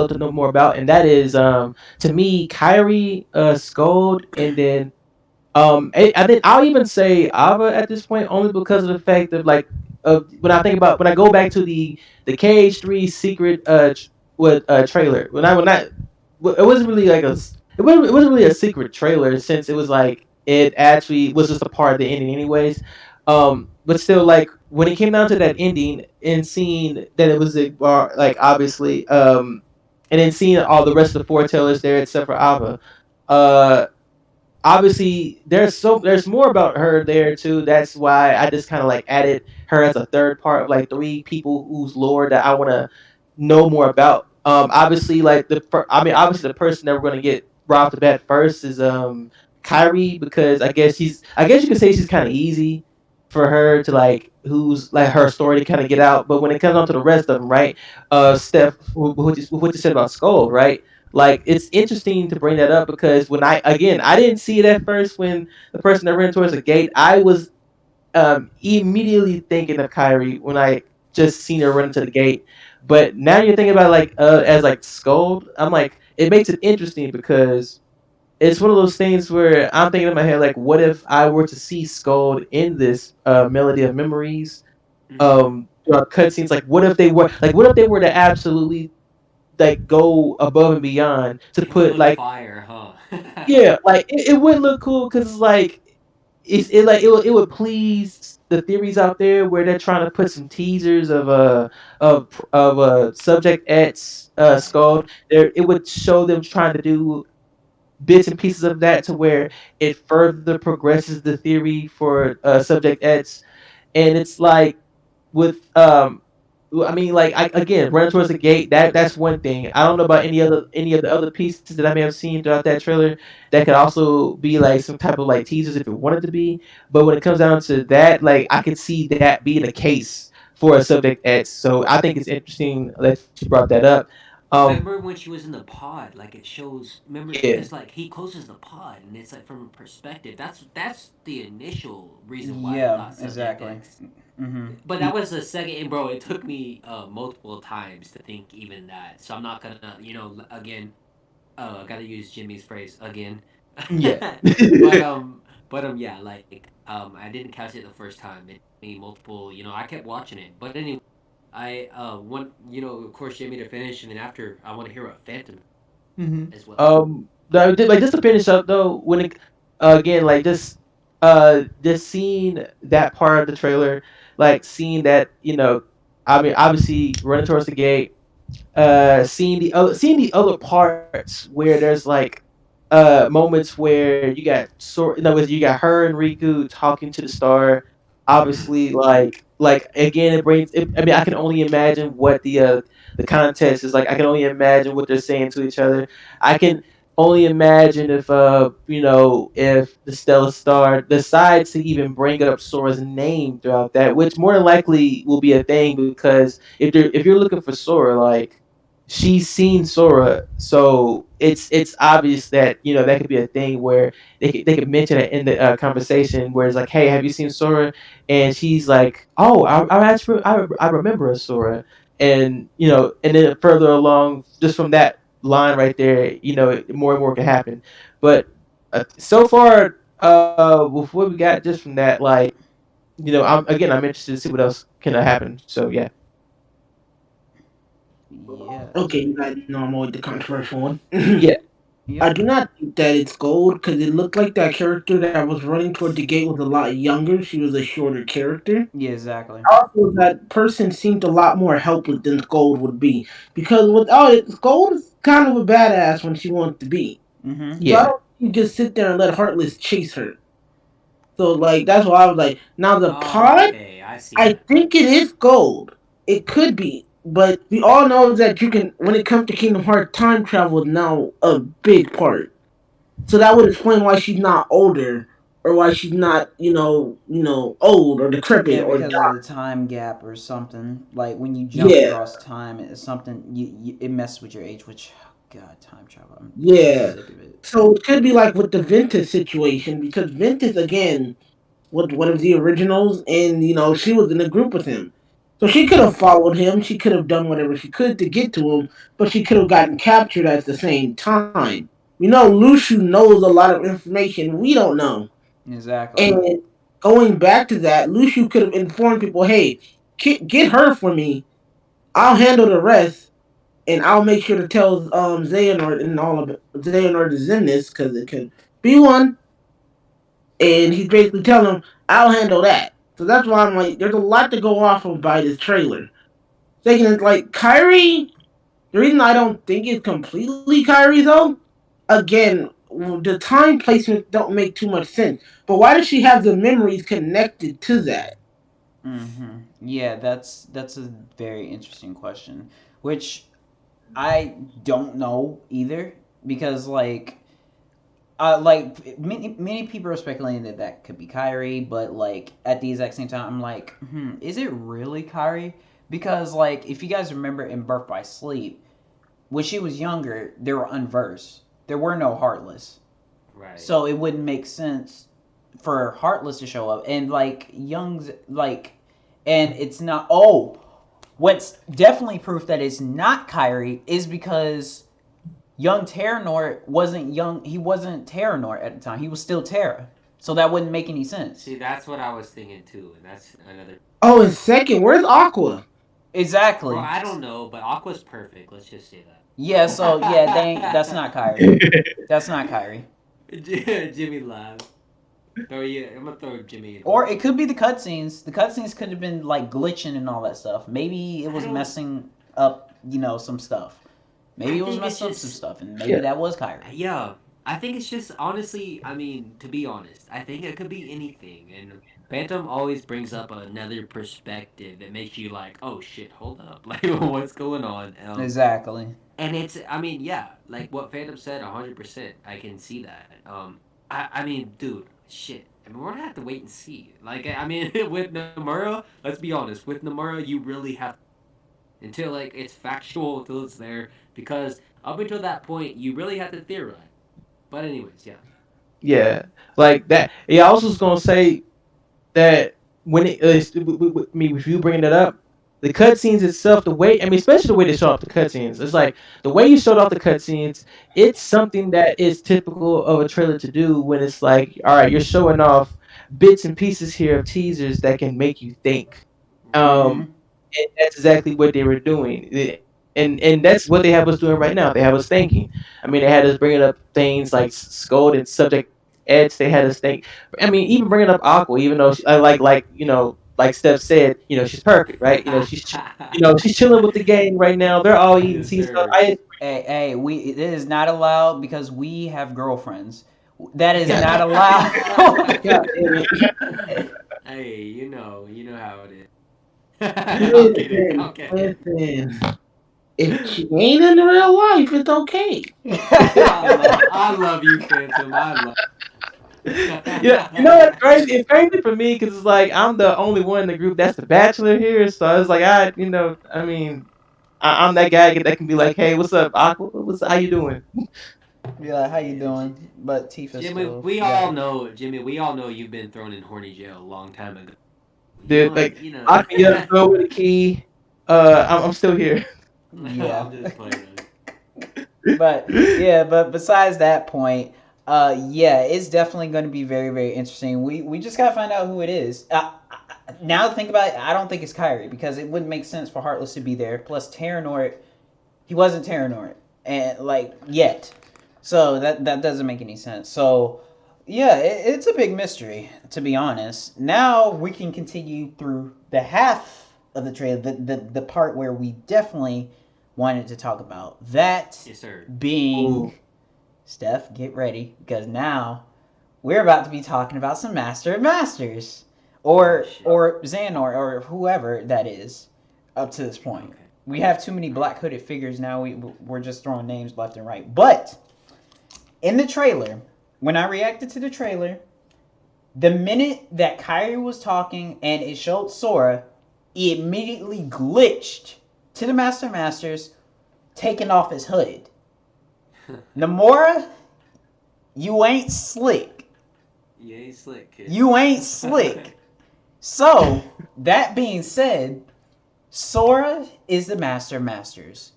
to know more about, and that is to me Kyrie, Scold, and then I think I'll even say Ava at this point only because of the fact of like when I go back to the KH3 secret trailer it wasn't really like it wasn't really a secret trailer since it was like it actually was just a part of the ending anyways. But still, like when it came down to that ending and seeing that it was a bar, like obviously, and then seeing all the rest of the foretellers there except for Ava, uh, obviously there's more about her there too. That's why I just kind of like added her as a third part of like three people whose lore that I want to know more about. Obviously, like obviously the person that we're gonna get right off the bat first is Kyrie, because I guess you could say she's kind of easy for her to like who's like her story to kind of get out. But when it comes on to the rest of them, right? Steph, what you said about Skull, right? Like it's interesting to bring that up because when I didn't see it at first when the person that ran towards the gate. I was immediately thinking of Kyrie when I just seen her run to the gate. But now you're thinking about like as like Scold. I'm like it makes it interesting because it's one of those things where I'm thinking in my head like, what if I were to see Scold in this Melody of Memories Mm-hmm. cutscenes? Like, what if they were to absolutely like go above and beyond to It would put look like fire, huh? yeah, like it would look cool because like it would please the theories out there where they're trying to put some teasers of subject X Scald. There it would show them trying to do bits and pieces of that to where it further progresses the theory for subject X, and it's like with I mean, like again, running towards the gate. That's one thing. I don't know about any of the other pieces that I may have seen throughout that trailer that could also be like some type of like teasers if it wanted to be. But when it comes down to that, like I could see that being the case for a subject X. So I think it's interesting that you brought that up. Remember when she was in the pod? Like it shows. Remember Yeah, because like he closes the pod and it's like from a perspective. That's the initial reason why I Yeah. thought Subject Exactly. X. Mm-hmm. But that was the second, and bro, it took me multiple times to think even that. So I'm not gonna, again, I gotta use Jimmy's phrase again. yeah. but yeah, like I didn't catch it the first time. It took me multiple, I kept watching it. But anyway, I want of course Jimmy to finish, and then after I want to hear a Phantom hmm as well. like just to finish up though, when it again like just seeing that part of the trailer, like seeing that I mean obviously running towards the gate, seeing the other parts where there's like moments where you got her and Riku talking to the star. Obviously, like again, I mean, I can only imagine what the context is like. I can only imagine what they're saying to each other. I can only imagine if if the Stellar Star decides to even bring up Sora's name throughout that, which more than likely will be a thing because if you're looking for Sora, like she's seen Sora, so it's obvious that that could be a thing where they could mention it in the conversation where it's like, hey, have you seen Sora? And she's like, oh, I remember a Sora, and and then further along, just from that line right there, more and more can happen. But so far, with what we got just from that, like I'm interested to see what else can happen. So yeah. Yeah. Okay, you guys know I'm always the controversial one. Yeah. I Yep. do not think that it's gold because it looked like that character that was running toward the gate was a lot younger. She was a shorter character. Yeah, exactly. Also, that person seemed a lot more helpless than Gold would be because without it, Gold is kind of a badass when she wants to be. Mm-hmm. So I Yeah. don't think you just sit there and let Heartless chase her. So like that's why I was like, now the Oh, pod, okay, I see I that. think it is Gold. It could be, but we all know that you can. When it comes to Kingdom Hearts, time travel is now a big part. So that would explain why she's not older, or why she's not, old or decrepit Yeah, or because of the time gap or something. Like when you jump yeah, across time, it's something it messes with your age. Which, God, time travel. I'm yeah. sick of it. So it could be like with the Ventus situation because Ventus again was one of the originals, and she was in a group with him. So she could have followed him. She could have done whatever she could to get to him, but she could have gotten captured at the same time. We know Luciu knows a lot of information we don't know. Exactly. And going back to that, Luciu could have informed people, hey, get her for me. I'll handle the rest, and I'll make sure to tell Xehanort and all of it. Xehanort is in this because it could be one, and he's basically telling him, I'll handle that. So that's why I'm like, there's a lot to go off of by this trailer. Second is like Kyrie. The reason I don't think it's completely Kyrie though, again, the time placement don't make too much sense. But why does she have the memories connected to that? Mm-hmm. Yeah, that's a very interesting question, which I don't know either because many people are speculating that that could be Kyrie, but like at the exact same time, I'm like, is it really Kyrie? Because like if you guys remember in Birth by Sleep, when she was younger, they were unversed. There were no Heartless, Right. so it wouldn't make sense for Heartless to show up. And like Young's like, and it's not. Oh, what's definitely proof that it's not Kyrie is because young Terranort wasn't young. He wasn't Terranort at the time. He was still Terra. So that wouldn't make any sense. See, that's what I was thinking too, and that's another. Oh, and second, where's Aqua? Bro, Exactly. I don't know, but Aqua's perfect. Let's just say Yeah. So yeah, that's not Kyrie. That's not Kyrie. that. Jimmy laughs. Throw you. I'm gonna throw Jimmy in here. Or it could be the cutscenes. The cutscenes could have been like glitching and all that stuff. Maybe it I was don't. messing up, some stuff. Maybe I it was think it's messing up some just. stuff, and maybe Yeah. that was Kyrie. Yeah, I think it's just honestly. I mean, to be honest, I think it could be anything, and Phantom always brings up another perspective that makes you like, oh shit, hold up, like what's going on? Exactly. And it's, I mean, yeah, like what Phantom said, 100%. I can see that. I mean, dude, shit. I mean, we're gonna have to wait and see. Like, I mean, with Nomura, let's be honest. With Nomura, you really have until like it's factual, until it's there, because up until that point, you really have to theorize. But anyways, yeah. Yeah. Like that. Yeah. I was just gonna say that when I mean, if you bringing it up, the cutscenes itself, the way, I mean, especially the way they show off the cutscenes, it's like the way you showed off the cutscenes, it's something that is typical of a trailer to do when it's like, all right, you're showing off bits and pieces here of teasers that can make you think. Right. Um, Mm-hmm. and that's exactly what they were doing. And that's what they have us doing right now. They have us thinking. I mean, they had us bringing up things like Scold and Subject Edge. They had us think. I mean, even bringing up Aqua, even though I like Steph said, she's perfect, right? She's chilling with the gang right now. They're all eating Yes, sea stuff. sir. Hey, we it is not allowed because we have girlfriends. That is Yeah, not allowed. yeah. And Hey, you know how it is. I'm kidding. I'm listen, kidding. listen. If she ain't in real life, it's okay. I love you, Phantom. I love. Yeah, you know what's crazy? It's crazy for me because it's like I'm the only one in the group that's the bachelor here. So it's like I mean, I'm that guy that can be like, hey, what's up, Aqua? How you doing? Be like, how you Yeah, doing? But Tifa Jimmy, still, we yeah. all know, Jimmy. We all know you've been thrown in horny jail a long time ago. You Dude, want, like I can yell I'm throw with a key. I'm still here. Yeah. just playing. But yeah, but besides that point, yeah, it's definitely going to be very, very interesting. We just gotta find out who it is. Now to think about it, I don't think it's Kyrie because it wouldn't make sense for Heartless to be there. Plus, Terranort He wasn't Terranort, and like yet. So that doesn't make any sense. So yeah, it's a big mystery, to be honest. Now we can continue through the half of the trailer, the part where we definitely wanted to talk about. That Yes, sir. being, Ooh. Steph, get ready, because now we're about to be talking about some Master of Masters. Or shit. or Xehanort, or whoever that is, up to this point. Okay. We have too many black hooded figures now. We're just throwing names left and right. But in the trailer, when I reacted to the trailer, the minute that Kyrie was talking and it showed Sora, he immediately glitched to the Master Masters, taking off his hood. Namora, you ain't slick. You ain't slick, kid. You ain't slick. So, that being said, Sora is the Master Masters.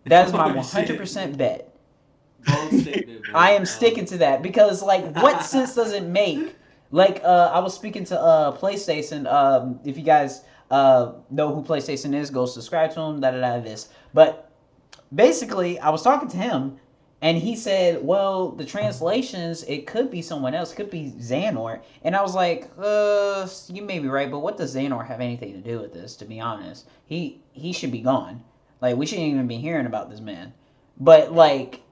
That is my 100% bet. Bold statement, bro. I am sticking to that because, like, what sense does it make? Like, I was speaking to PlayStation. If you guys know who PlayStation is, go subscribe to him. This. But basically, I was talking to him, and he said, "Well, the translations, it could be someone else. It could be Xehanort." And I was like, you may be right, but what does Xehanort have anything to do with this? To be honest, he should be gone. Like, we shouldn't even be hearing about this man. But like,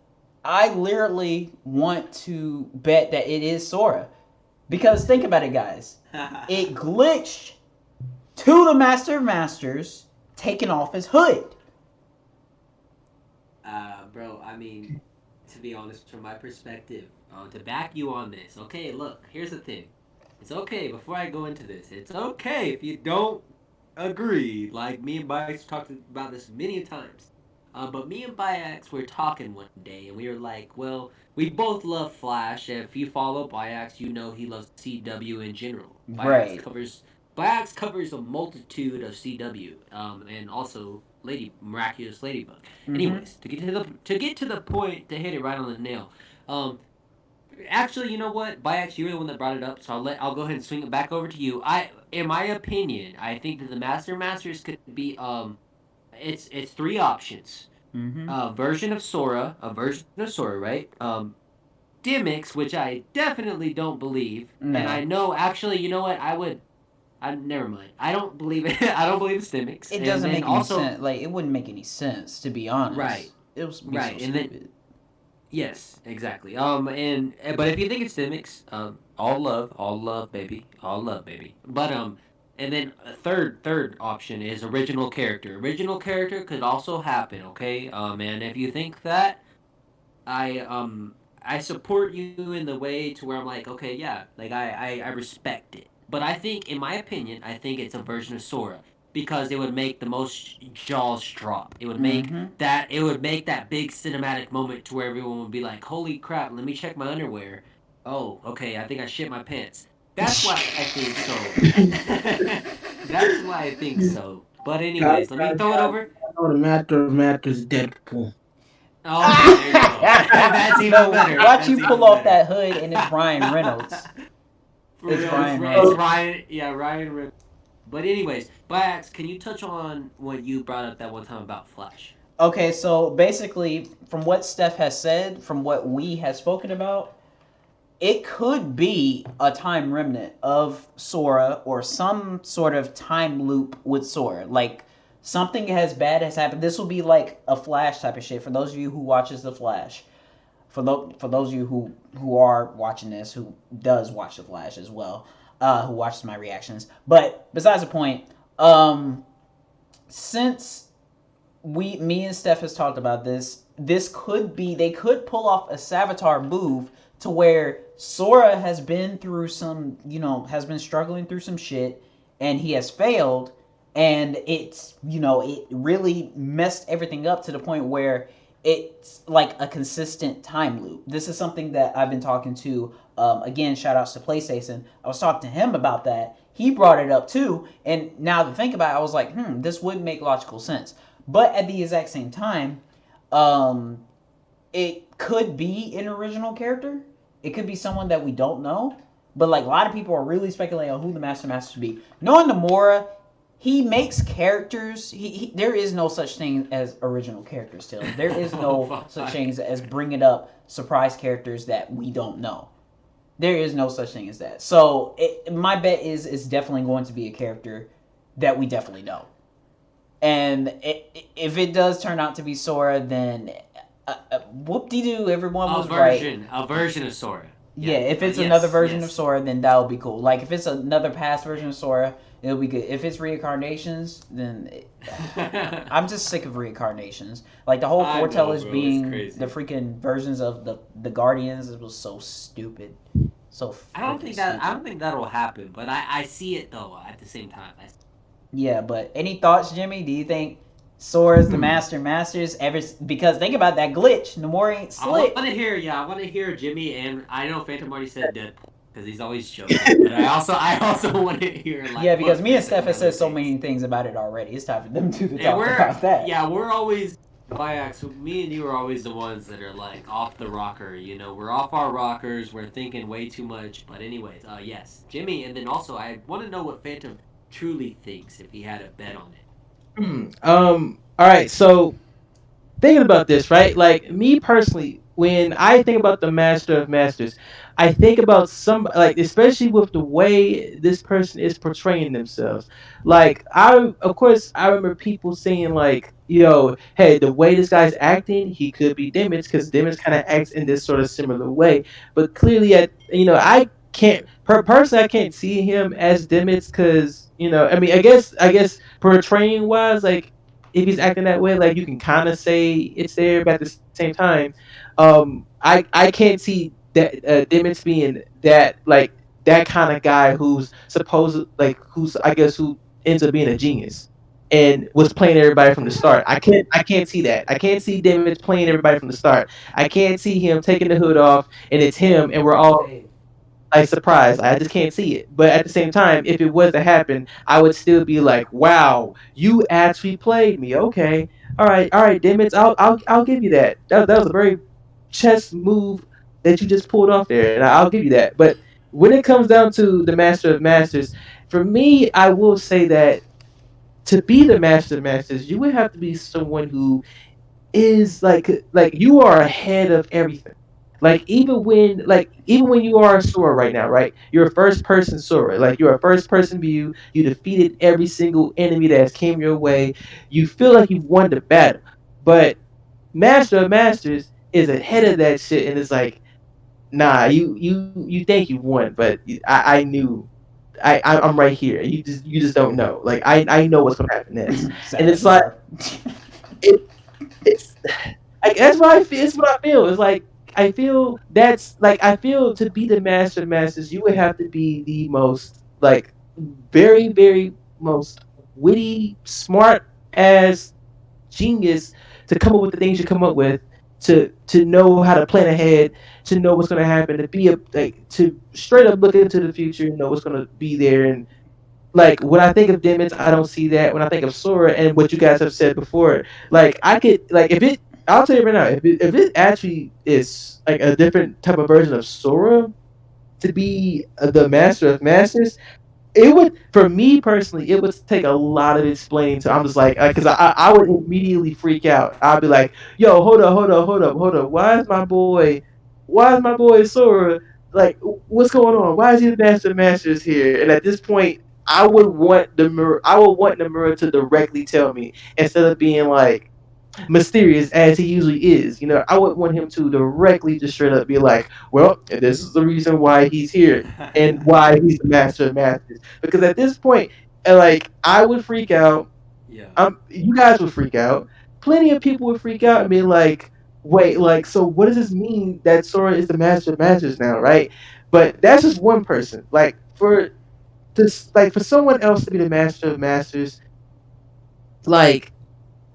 I literally want to bet that it is Sora. Because think about it, guys. It glitched to the Master of Masters, taking off his hood. Bro, I mean, to be honest, from my perspective, to back you on this, okay, look, here's the thing. It's okay, before I go into this, it's okay if you don't agree. Like, me and BIAX talked about this many times. But me and BIAX were talking one day, and we were like, well, we both love Flash. If you follow BIAX, you know he loves CW in general. Right. BIAX covers a multitude of CW, and also Miraculous Ladybug. Mhm. Anyways, to get to the point, to hit it right on the nail. Actually, you know what? BIAX, you were the one that brought it up, so I'll go ahead and swing it back over to you. In my opinion, I think that the Masters could be it's three options. Mm-hmm. A version of Sora, right? Dimix, which I definitely don't believe, No. and I know actually, you know what? Never mind. I don't believe it. I don't believe it's Dimix. It doesn't make any sense. Like, it wouldn't make any sense, to be honest. Right. It was so Right, and stupid. then yes, exactly. But if you think it's Dimix, all love, baby, all love, baby. But and then a third option is original character. Original character could also happen, okay? And if you think that, I support you in the way to where I'm like, okay, yeah, like I respect it. But I think, in my opinion, I think it's a version of Sora because it would make the most jaws drop. It would make that big cinematic moment to where everyone would be like, holy crap, let me check my underwear. Oh, okay, I think I shit my pants. That's why I think so. That's why I think so. But anyways, let me throw it over. Oh, the Master of Masters is Deadpool. Oh, there you go. That's even No, better. watch you pull off that hood and it's Ryan Reynolds. For It's real, Ryan it's Reynolds. Ryan. Yeah, Ryan Reynolds. But anyways, BIAX, can you touch on what you brought up that one time about Flash? Okay, so basically, from what Steph has said, from what we have spoken about, it could be a time remnant of Sora or some sort of time loop with Sora. Like, something as bad has happened. This will be like a Flash type of shit for those of you who watches the Flash. For those of you who are watching this, who does watch the Flash as well, who watches my reactions. But besides the point, since me and Steph has talked about this, this could be, they could pull off a Savitar move to where Sora has been through some, has been struggling through some shit, and he has failed, and it's, it really messed everything up to the point where it's like a consistent time loop. This is something that I've been talking to, again, shout outs to PlayStation. I was talking to him about that. He brought it up too, and now to think about it, I was like, this would make logical sense. But at the exact same time, it could be an original character. It could be someone that we don't know. But like, a lot of people are really speculating on who the Master would be. Knowing Namora, he makes characters. There is no such thing as original characters. Still, there is no such thing as bringing up surprise characters that we don't know. There is no such thing as that. So my bet is it's definitely going to be a character that we definitely know. And if it does turn out to be Sora, then whoop de doo, everyone was right. A version of Sora. Yeah, if it's another version of Sora, then that would be cool. Like if it's another past version of Sora, it'll be good. If it's reincarnations, then I'm just sick of reincarnations. Like the whole foretellers being the freaking versions of the Guardians, it was so stupid. So I don't think that'll happen, but I see it though at the same time. Yeah, but any thoughts, Jimmy? Do you think Sora's the master masters ever? Because think about that glitch. Nomori ain't slick. I want to hear Jimmy, and I know Phantom already said Deadpool because he's always joking. But I also want to hear like. Yeah, because me and Steph have said so many things about it already. It's time for them to talk about that. Yeah, we're always BIAX. Me and you are always the ones that are like off the rocker. You know, we're off our rockers. We're thinking way too much. But anyways, yes, Jimmy, and then also I want to know what Phantom truly thinks if he had a bet on it. All right. So thinking about this, right? Like me personally, when I think about the Master of Masters, I think about some like especially with the way this person is portraying themselves. Like of course I remember people saying like, yo, hey, the way this guy's acting, he could be Demons because Demons kind of acts in this sort of similar way. But clearly, I can't personally I can't see him as Demons because I mean I guess portraying wise like if he's acting that way, like you can kind of say it's there, but at the same time, I can't see that Demons being that like that kind of guy who's supposed like who's I guess who ends up being a genius and was playing everybody from the start. I can't see that. I can't see Demons playing everybody from the start. I can't see him taking the hood off and it's him and we're all like surprised. I just can't see it. But at the same time, if it was to happen, I would still be like, "Wow, you actually played me." Okay, all right, Demons. I'll give you that. That was a very chess move that you just pulled off there, and I'll give you that. But when it comes down to the Master of Masters, for me, I will say that to be the Master of Masters, you would have to be someone who is like you are ahead of everything. Even when you are a Sora right now, right? You're a first person Sora. Like you're a first person view. You defeated every single enemy that has came your way. You feel like you've won the battle. But Master of Masters is ahead of that shit and it's like, nah, you think you won, but I knew I'm right here. You just don't know. Like I know what's gonna happen next. And it's like it's like that's what I feel. It's what I feel. It's like I feel to be the Master of Masters, you would have to be the most like very very most witty, smart as genius to come up with the things you come up with. To know how to plan ahead, to know what's going to happen, to be to straight up look into the future, know what's going to be there, and like when I think of Demons, I don't see that. When I think of Sora and what you guys have said before, like I could like if it, I'll tell you right now, if it actually is like a different type of version of Sora to be the Master of Masters, it would for me personally, it would take a lot of explaining. So I'm just like, because I would immediately freak out. I'd be like, yo, hold up, why is my boy Sora like, what's going on? Why is he the Master of Masters here? And at this point, I would want the mirror to directly tell me instead of being like mysterious as he usually is. I would want him to directly just straight up be like, well, this is the reason why he's here and why he's the Master of Masters. Because at this point, like I would freak out. Yeah. You guys would freak out. Plenty of people would freak out and be like, wait, like, so what does this mean that Sora is the Master of Masters now, right? But that's just one person. For someone else to be the Master of Masters, like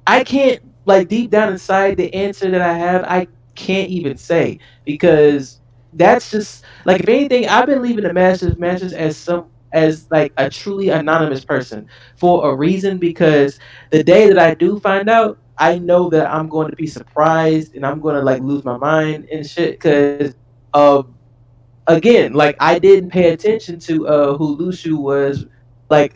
I can't like deep down inside the answer that I have, I can't even say because that's just like if anything, I've been leaving the Master of Masters as like a truly anonymous person for a reason because the day that I do find out, I know that I'm going to be surprised and I'm going to like lose my mind and shit because of again, like I didn't pay attention to who Lushu was like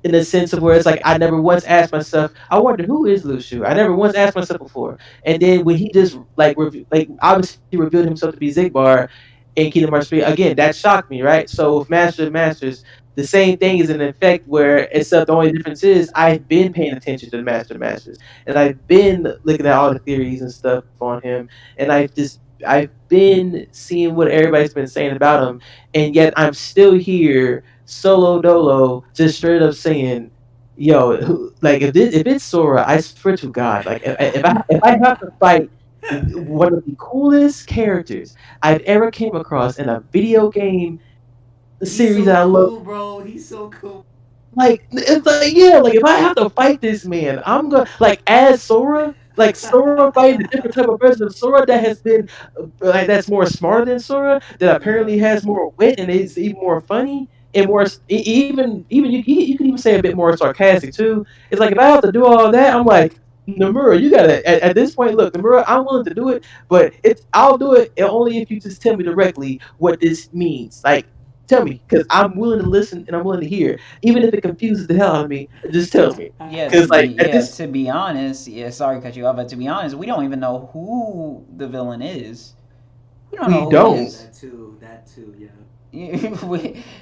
in the sense of where it's like I never once asked myself, I wonder who is Luciu. I never once asked myself before. And then when he just like obviously revealed himself to be Zigbar in Kingdom Hearts 3, again, that shocked me, right? So with Master of Masters, the same thing is in effect where except the only difference is I've been paying attention to the Master of Masters and I've been looking at all the theories and stuff on him and I've been seeing what everybody's been saying about him, and yet I'm still here solo dolo, just straight up saying, "Yo, like if it's Sora, I swear to God, like if I have to fight one of the coolest characters I've ever came across in a video game He's series so that I love." cool, bro. He's so cool. Like it's like yeah, like if I have to fight this man, I'm gonna like as Sora, like Sora fighting a different type of version of Sora that has been like that's more smarter than Sora, that Yeah. apparently has more wit and is even more funny and more even you can even say a bit more sarcastic too. It's like if I have to do all that, I'm like Nomura, you gotta at this point look, Nomura, I'm willing to do it, but it's I'll do it only if you just tell me directly what this means. Like tell me, because I'm willing to listen and I'm willing to hear, even if it confuses the hell out of me. Just tell me, because like at this, To be honest, yeah, sorry to cut you off, but to be honest, we don't even know who the villain is. We don't we know who he don't. is. That too, yeah.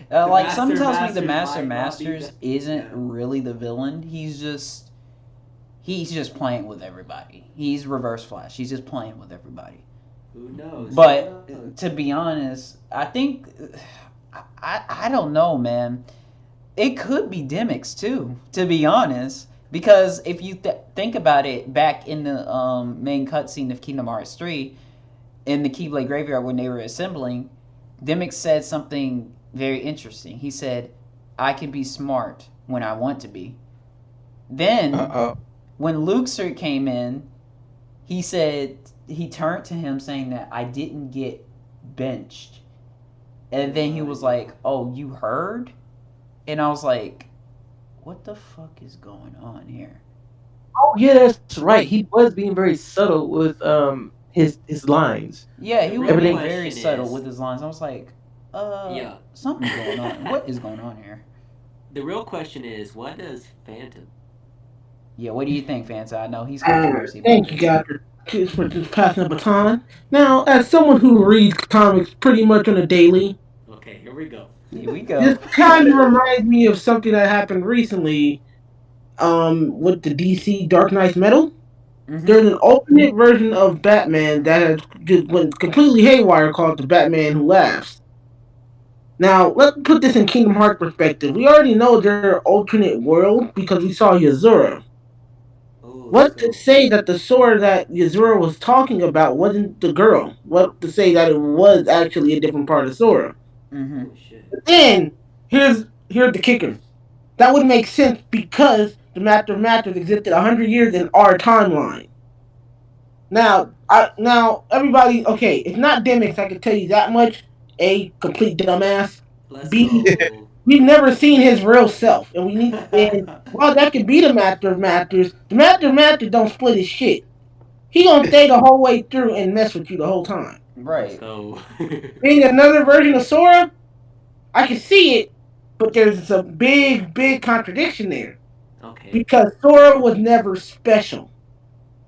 Like something tells me the Master Master Masters might not be Masters that- isn't yeah. really the villain. He's just playing with everybody. He's Reverse Flash. He's just playing with everybody. Who knows? But to be honest, I think I don't know, man. It could be Demix too, to be honest. Because if you think about it, back in the main cutscene of Kingdom Hearts 3, in the Keyblade Graveyard when they were assembling, Demix said something very interesting. He said, I can be smart when I want to be. Then, when Luxor came in, he said, he turned to him saying that I didn't get benched. And then he was like, oh, you heard? And I was like, what the fuck is going on here? oh yeah, that's right. He was being very subtle with his lines. Yeah, The he was real being Everything. very question subtle is- with his lines. I was like, Yeah. something's going on. What is going on here? The real question is, what does Phantom? Yeah, what do you think, Fanta? I know he's controversy about Thank you, this. guys, for just passing the baton. Now, as someone who reads comics pretty much on a daily, Okay, here we go. Here we go. this kind of reminds me of something that happened recently. With the DC Dark Knight Metal. There's an alternate version of Batman that has just went completely haywire called the Batman Who Laughs. Now, let's put this in Kingdom Hearts perspective. We already know there are alternate worlds because we saw Yazura. Oh, What so to say that the Sora that Yazura was talking about wasn't the girl? What to say that it was actually a different part of Sora? oh shit. But then here's the kicker. That would make sense because the Master of Masters existed 100 years in our timeline. Now everybody, okay, it's not Demix. I can tell you that much. A complete dumbass. Let's B, go. we've never seen his real self, and we need. And while that could be the Master of Masters, the Master of Masters don't split his shit. He gonna stay the whole way through and mess with you the whole time. Let's Right. go. Being another version of Sora, I can see it, but there's a big contradiction there Okay. because Sora was never special.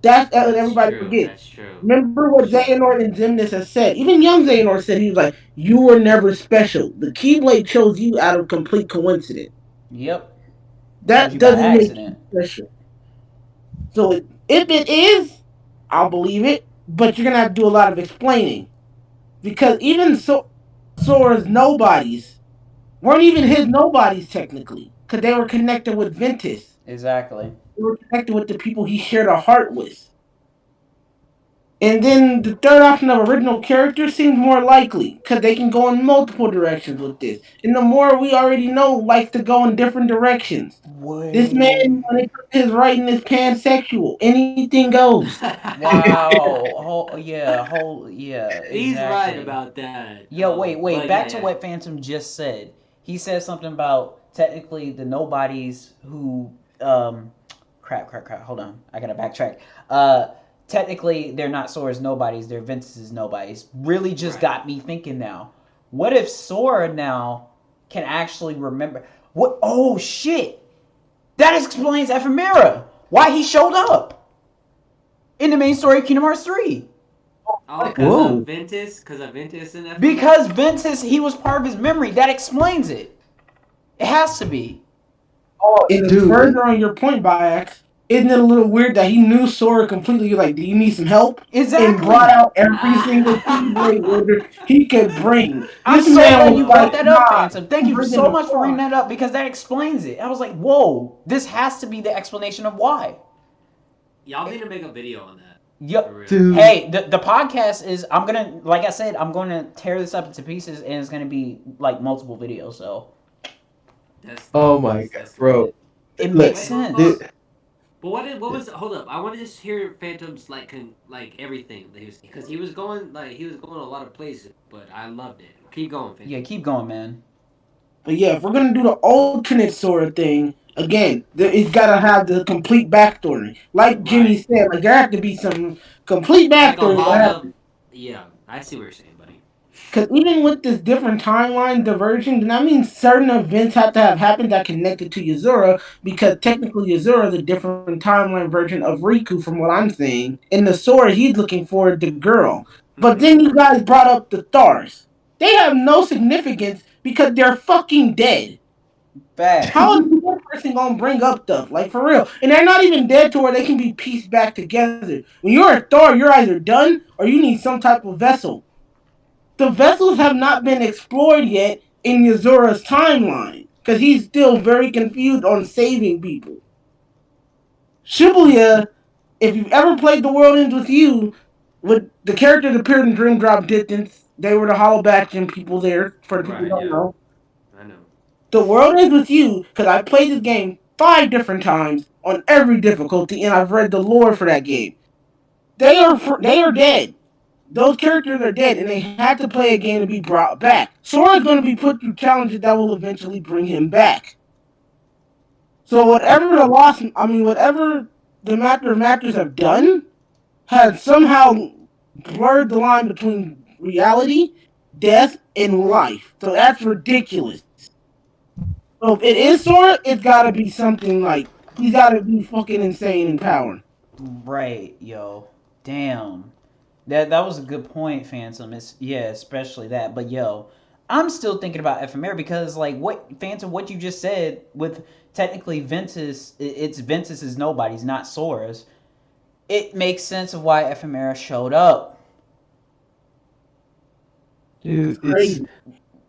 That's what everybody true. forgets. That's true. Remember what Xehanort and Xemnas has said. Even young Xehanort said he was like, "You were never special. The Keyblade chose you out of complete coincidence. Yep. That You by doesn't make you accident. special." So if it is, I'll believe it. But you're gonna have to do a lot of explaining because even Sora's nobodies weren't even his nobodies technically because they were connected with Ventus. Exactly. They were connected with the people he shared a heart with. And then the third option of original character seems more likely because they can go in multiple directions with this. And the more we already know likes to go in different directions. This man, when it comes to his writing, is pansexual. Anything goes. Wow. Yeah. He's Exactly. right about that. Yo, wait. But Back yeah, to what Phantom just said. He said something about technically the nobodies who crap. Hold on. I gotta backtrack. Technically they're not Sora's nobodies, they're Ventus's nobodies. Really just Right. got me thinking now. What if Sora now can actually remember what oh shit. That explains Ephemera. Why he showed up in the main story of Kingdom Hearts 3. Oh, because Whoa. of Ventus? Because of Ventus and that? Because Ventus, he was part of his memory. That explains it. It has to be. And Dude. further on your point, BIAX, isn't it a little weird that he knew Sora completely? Like, do you need some help? Exactly. And brought out every single Keyblade order he could bring. I'm This so man glad was you brought like, that up, nah, Phantom. Thank you bringing so the much for fun. bringing that up because that explains it. I was like, whoa, this has to be the explanation of why. Y'all need to make a video on that. Yep. Dude. Hey, the podcast is, I'm gonna, like I said, I'm gonna tear this up into pieces and it's gonna be like multiple videos. So Oh my god, bro. it Look, makes sense. dude, But what was? Hold up, I want to just hear Phantom's like everything that he was, because he was going a lot of places, but I loved it. Keep going, Phantom. Yeah, keep going, man. But yeah, if we're gonna do the alternate Sora thing again, it's gotta have the complete backstory. Like Jimmy Right. said, like there have to be some complete Like a backstory. lot of, yeah, I see what you're saying, buddy. Because even with this different timeline diversion, that means certain events have to have happened that connected to Yuzura, because technically Yuzura is a different timeline version of Riku from what I'm saying. In the Sora, he's looking for the girl. But then you guys brought up the stars. They have no significance because they're fucking dead. Bad. How is one person gonna bring up stuff? Like, for real. And they're not even dead to where they can be pieced back together. When you're a Thor, you're either done or you need some type of vessel. The vessels have not been explored yet in Yuzura's timeline, because he's still very confused on saving people. Shibuya, if you've ever played The World Ends With You, with the characters appeared in Dream Drop Distance, they were the hollow Bastion people there, for the people who don't know. I know. The World Ends With You, because I played this game 5 different times on every difficulty, and I've read the lore for that game. They are dead. Those characters are dead, and they had to play a game to be brought back. Sora's going to be put through challenges that will eventually bring him back. So whatever the Master of Masters have done, has somehow blurred the line between reality, death, and life. So that's ridiculous. So if it is Sora, it's got to be something like, he's got to be fucking insane in power. Right, yo. Damn. That was a good point, Phantom. It's, yeah, especially that. But yo, I'm still thinking about Ephemera because like what Phantom, what you just said with technically Ventus, it's Ventus's nobody's, not Sora's. It makes sense of why Ephemera showed up. dude, Crazy.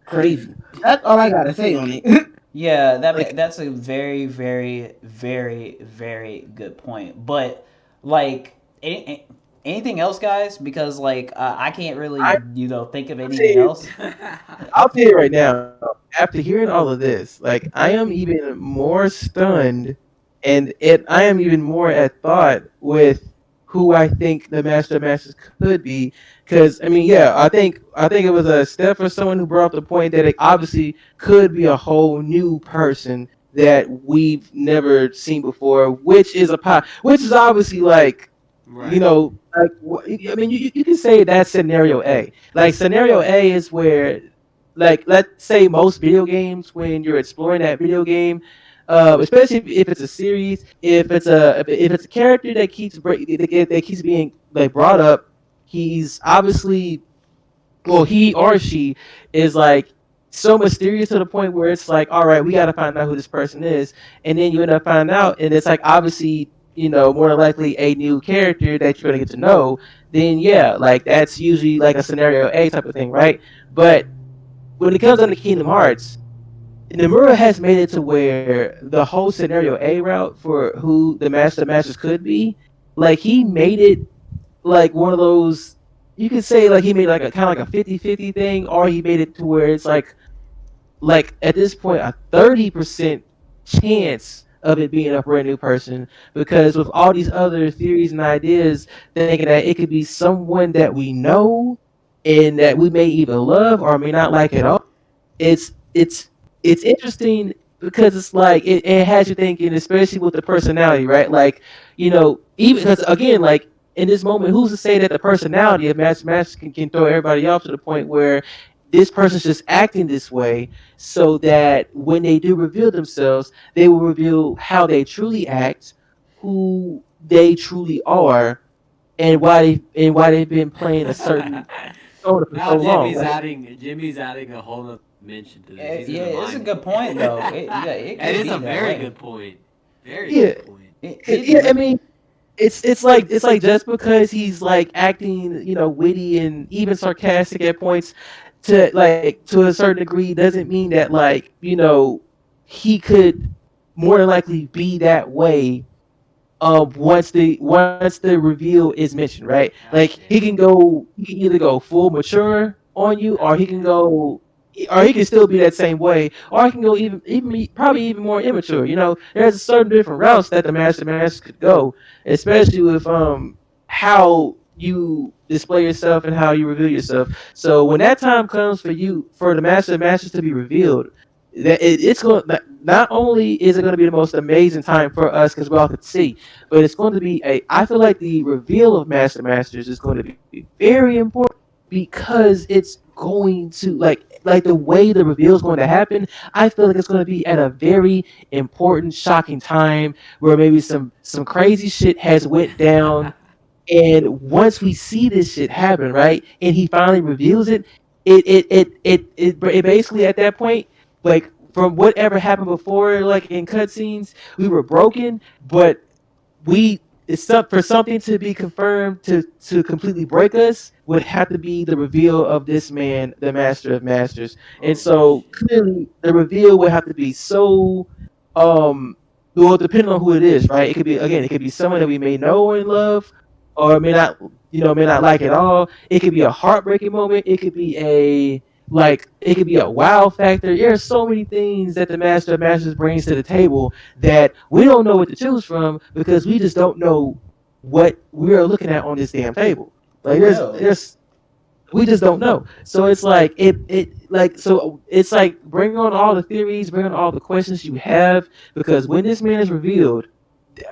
Crazy. That's all I gotta say on it. Yeah, that's a very, very, very, very good point. But like, anything else, guys? Because like, I can't really, think of anything else. I'll tell you right now, after hearing all of this, like I am even more stunned, and I am even more at thought with who I think the Master of Masters could be. Because I mean, yeah, I think it was a Steph or someone who brought up the point that it obviously could be a whole new person that we've never seen before, which is obviously like. Right. You know, like I mean, you can say that's scenario A. Like scenario A is where, like, let's say most video games, when you're exploring that video game, especially if it's a series, if it's a character that keeps being like brought up, he's obviously, well, he or she is like so mysterious to the point where it's like, all right, we got to find out who this person is, and then you end up finding out, and it's like obviously, more than likely a new character that you're gonna get to know. Then yeah, like that's usually like a scenario A type of thing, right? But when it comes down to Kingdom Hearts, Nomura has made it to where the whole scenario A route for who the Masters could be, like he made it like one of those, you could say like he made like a kind of like a 50-50 thing, or he made it to where it's like at this point a 30% chance of it being a brand new person, because with all these other theories and ideas thinking that it could be someone that we know and that we may even love or may not like at all, it's interesting because it's like it has you thinking, especially with the personality, right? Like, even because again, like in this moment, who's to say that the personality of Master can throw everybody off to the point where this person's just acting this way so that when they do reveal themselves, they will reveal how they truly act, who they truly are, and why they've been playing a certain persona for Now so long. Jimmy's adding a whole nother dimension to this. He's Yeah, gonna it's a mine good it. point though. It And could it's be a that very way. good point. Very Yeah, good point. yeah. I mean, it's like just because he's like acting, witty and even sarcastic at points, to a certain degree, doesn't mean that like he could more than likely be that way once the reveal is mentioned, right? God Like damn. he can either go full mature on you, or he can still be that same way, or he can go probably even more immature. There's certain different routes that the master could go, especially with how you display yourself and how you reveal yourself. So when that time comes for the masters to be revealed, it's going not only is it going to be the most amazing time for us because we all could see, but it's going to be I feel like the reveal of Masters is going to be very important because it's going to like the way the reveal is going to happen. I feel like it's going to be at a very important, shocking time where maybe some crazy shit has went down, and once we see this shit happen, right, and he finally reveals it, it basically at that point, like from whatever happened before, like in cutscenes, we were broken, but we it's up for something to be confirmed to completely break us would have to be the reveal of this man, the Master of Masters. And Oh so shit. clearly the reveal would have to be so well, depending on who it is, right? It could be someone that we may know and love, or may not like at all. It could be a heartbreaking moment. It could be a wow factor. There's so many things that the Master of Masters brings to the table that we don't know what to choose from because we just don't know what we're looking at on this damn table. For Like real. we just don't know. So it's like bring on all the theories, bring on all the questions you have, because when this man is revealed,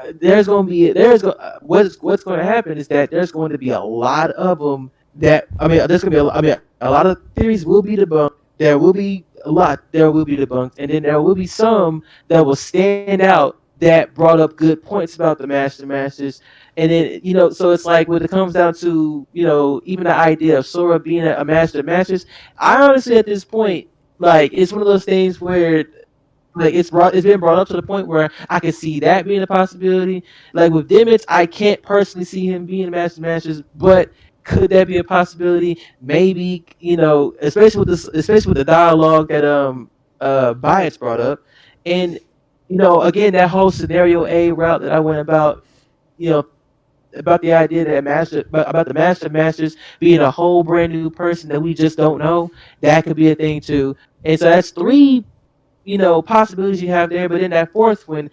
what's going to happen is that there's going to be a lot of them that there's going to be a lot of theories will be debunked. There will be debunked, and then there will be some that will stand out that brought up good points about the Masters. And then so it's like when it comes down to even the idea of Sora being a Master of Masters. I honestly at this point, like, it's one of those things where like it's been brought up to the point where I can see that being a possibility. Like with Dimmits, I can't personally see him being a Master of Masters, but could that be a possibility? Maybe, especially with the dialogue that BIAX brought up. And again, that whole scenario A route that I went you know about the idea that about the Master of Masters being a whole brand new person that we just don't know, that could be a thing too. And so that's three possibilities you have there. But then that fourth one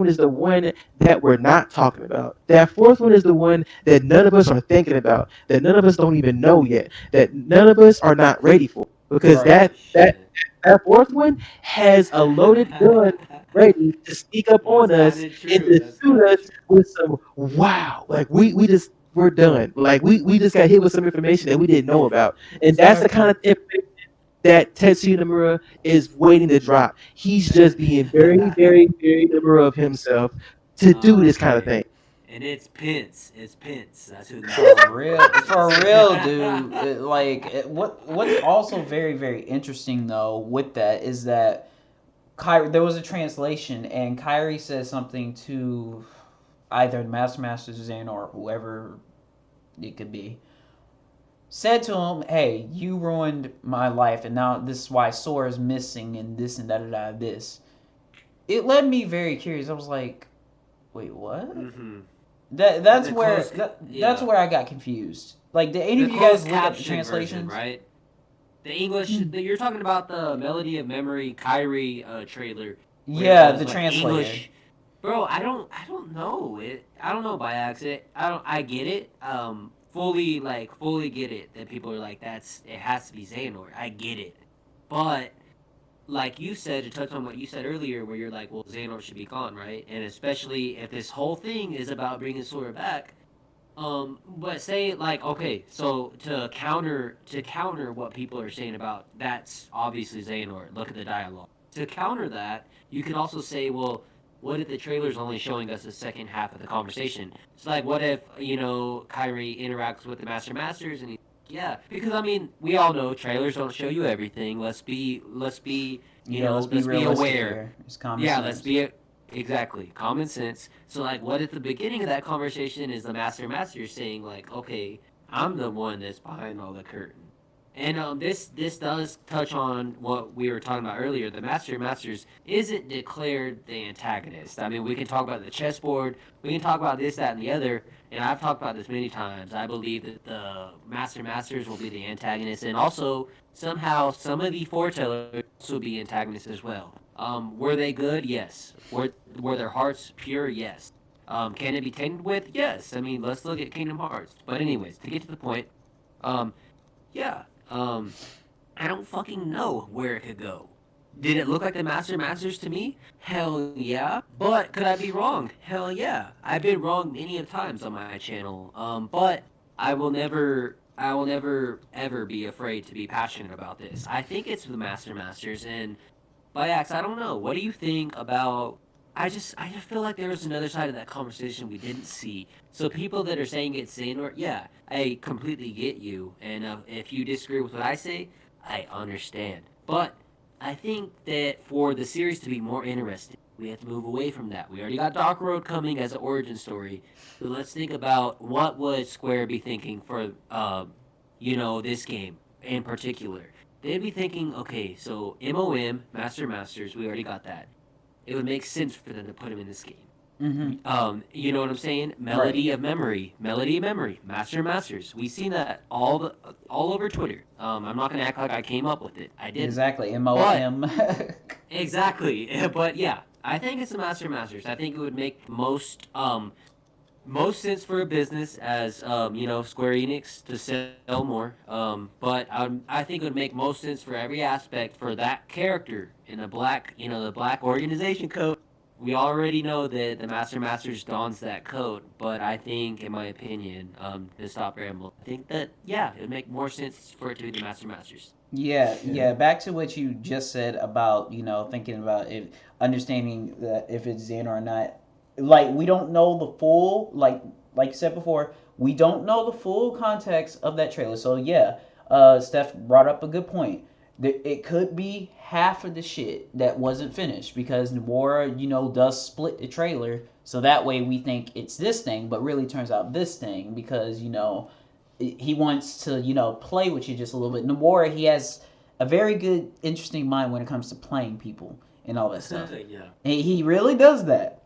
is the one that we're not talking about. That fourth one is the one that none of us are thinking about, that none of us don't even know yet, that none of us are not ready for, because Right. Oh shit. that fourth one has a loaded gun ready to sneak up That's on kind us of and true. to That's shoot kind of us true. with some wow. Like we're done. Like we just got hit with some information that we didn't know about. And that's the kind Exactly. of information that Tetsuya Nomura is waiting to drop. He's just being very, very, very Nomura of himself to do Oh this kind of man. thing. And it's Pence. It's Pence. That's who the For master real, is. for real, dude. What's also very, very interesting though with that is that there was a translation, and Kyrie said something to either Master Zane or whoever it could be. Said to him, "Hey, you ruined my life, and now this is why Sora's missing, and this and da da da this." It led me very curious. I was like, "Wait, what?" Mm-hmm. That And that's the where closed, that's yeah, where I got confused. Like, did any the of you guys closed look at the caption version, translations? right? The English. You're talking about the Melody of Memory Kyrie trailer, where it Yeah, was the like translated. English. Bro, I don't know it. I don't know by accident. I don't. I get it. Fully get it that people are like it has to be Xehanort. I get it, but like you said, to touch on what you said earlier, where you're like, well, Xehanort should be gone, right? And especially if this whole thing is about bringing Sora back, But say like, okay, so to counter what people are saying about that's obviously Xehanort. Look at the dialogue. To counter that, you can also say, well, what if the trailer's only showing us the second half of the conversation? It's like, what if Kyrie interacts with the Masters and yeah, because I mean, we all know trailers don't show you everything. Let's be Let's be let's be realistic aware. here. It's common Yeah, sense. exactly common sense. So like, what if the beginning of that conversation is the master saying like, okay, I'm the one that's behind all the curtain. And this does touch on what we were talking about earlier. The masters isn't declared the antagonist. I mean, we can talk about the chessboard, we can talk about this, that, and the other. And I've talked about this many times. I believe that the masters will be the antagonist, and also somehow some of the foretellers will be antagonists as well. Were they good? Yes. Were their hearts pure? Yes. Can it be tainted with? Yes. I mean, let's look at Kingdom Hearts. But anyways, to get to the point, um, yeah. I don't fucking know where it could go. Did it look like the Masters to me? Hell yeah. But could I be wrong? Hell yeah. I've been wrong many of times on my channel. But I will never ever be afraid to be passionate about this. I think it's the Masters, and BIAX, I don't know. What do you think about? I just feel like there was another side of that conversation we didn't see. So people that are saying it's Xehanort, yeah, I completely get you. And if you disagree with what I say, I understand. But I think that for the series to be more interesting, we have to move away from that. We already got Dark Road coming as an origin story. So let's think about what would Square be thinking for, this game in particular. They'd be thinking, okay, so MOM, Masters, we already got that. It would make sense for them to put him in this game. You know what I'm saying? Melody of memory, Masters. We've seen that all over Twitter. I'm not gonna act like I came up with it. I didn't. Exactly. MOM. Exactly. But yeah, I think it's a Masters. I think it would make most sense for a business as Square Enix to sell more. But I think it would make most sense for every aspect for that character in the black organization code. We already know that the Masters dons that code, but I think, in my opinion, to stop ramble, I think that it would make more sense for it to be the Masters. Yeah. Back to what you just said about thinking about it, understanding that if it's Xehanort or not. Like we don't know the full like you said before. We don't know the full context of that trailer. So yeah, Steph brought up a good point. It could be half of the shit that wasn't finished because Nomura, does split the trailer so that way we think it's this thing, but really turns out this thing because he wants to play with you just a little bit. Nomura, he has a very good, interesting mind when it comes to playing people and all that stuff. Yeah. He really does that.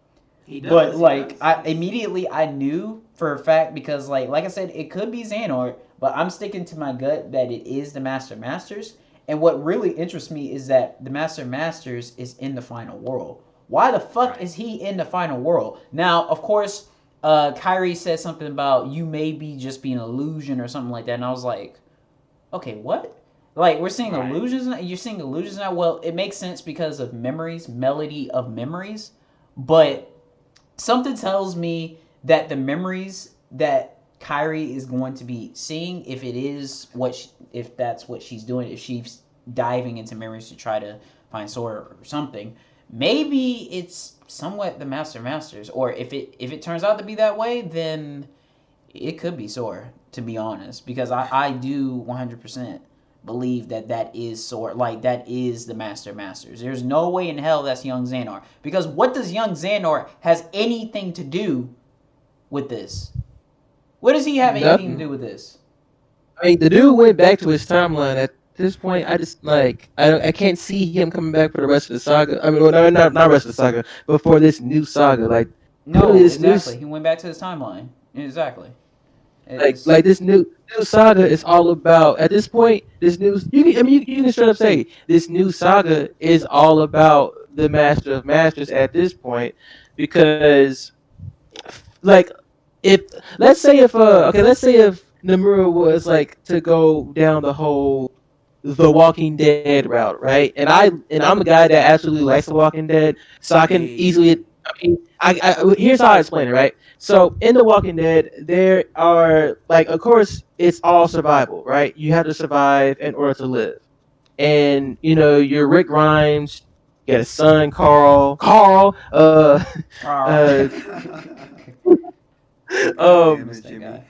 He does. But he does. I immediately I knew for a fact because like I said, it could be Xehanort, but I'm sticking to my gut that it is the Masters. And what really interests me is that the Masters is in the final world. Why the fuck Right. is he in the final world? Now, of course, Kyrie said something about you may be just being an illusion or something like that, and I was like, okay, what? Like we're seeing Right. illusions. You're seeing illusions now. Well, it makes sense because of memories, melody of memories, but something tells me that the memories that Kyrie is going to be seeing, if it is if that's what she's doing, if she's diving into memories to try to find Sora or something, maybe it's somewhat the Masters. Or if it turns out to be that way, then it could be Sora. To be honest, because I do 100% believe that is Sora, like that is the Masters. There's no way in hell that's young Xehanort. Because what does young Xehanort has anything to do with this? What does he have anything to do with this? I mean, the dude went back to his timeline. At this point, I just I can't see him coming back for the rest of the saga. I mean, well, no, not rest of the saga, but for this new saga. Like, No, this exactly. He went back to his timeline. Exactly. like this new saga is all about. At this point, this new you can straight up say this new saga is all about the Master of Masters at this point, because like if let's say if Nomura was like to go down the whole The Walking Dead route, right? And I'm a guy that absolutely likes The Walking Dead, so I can Hey. easily I mean, here's how I explain it, right? So in The Walking Dead, there are like, of course, it's all survival, right? You have to survive in order to live, and you're Rick Grimes, you got a son, Carl, uh, God damn um, it, Jimmy.